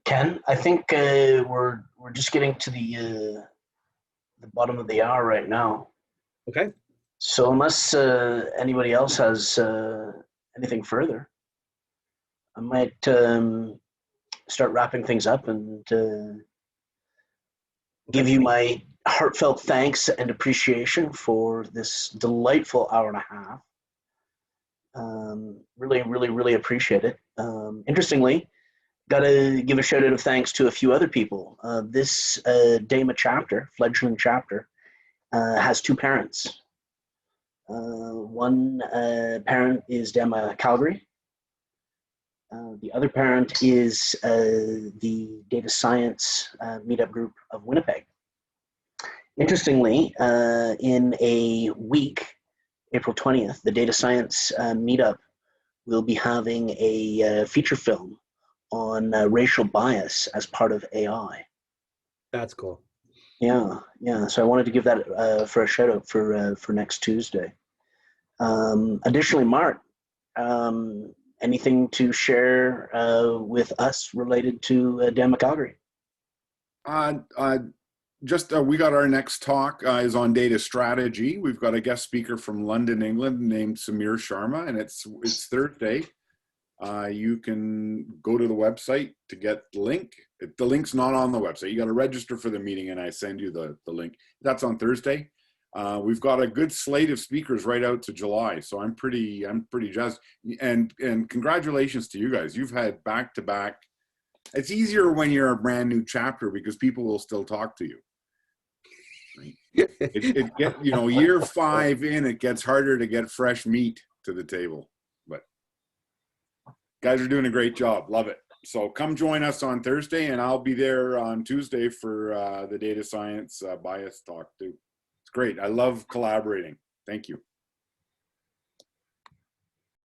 Ken, I think we're just getting to the bottom of the hour right now. Okay. So unless anybody else has anything further, I might start wrapping things up and give you my heartfelt thanks and appreciation for this delightful hour and a half. Really, really, really appreciate it. Interestingly, got to give a shout out of thanks to a few other people. This DAMA chapter, fledgling chapter, has two parents. One parent is DAMA Calgary. The other parent is the data science meetup group of Winnipeg. Interestingly, in a week, April 20th, the data science meetup will be having a feature film on racial bias as part of AI. That's cool. Yeah. So I wanted to give that for a shout out for next Tuesday. Additionally, Mark, anything to share with us related to DAMA Calgary? We got our next talk is on data strategy. We've got a guest speaker from London, England, named Samir Sharma, and it's Thursday. You can go to the website to get the link. The link's not on the website. You got to register for the meeting, and I send you the link. That's on Thursday. We've got a good slate of speakers right out to July, so I'm pretty jazzed. And congratulations to you guys. You've had back-to-back. It's easier when you're a brand new chapter because people will still talk to you. Right? Year 5 in, it gets harder to get fresh meat to the table. But guys are doing a great job. Love it. So come join us on Thursday, and I'll be there on Tuesday for the data science bias talk too. It's great. I love collaborating. Thank you.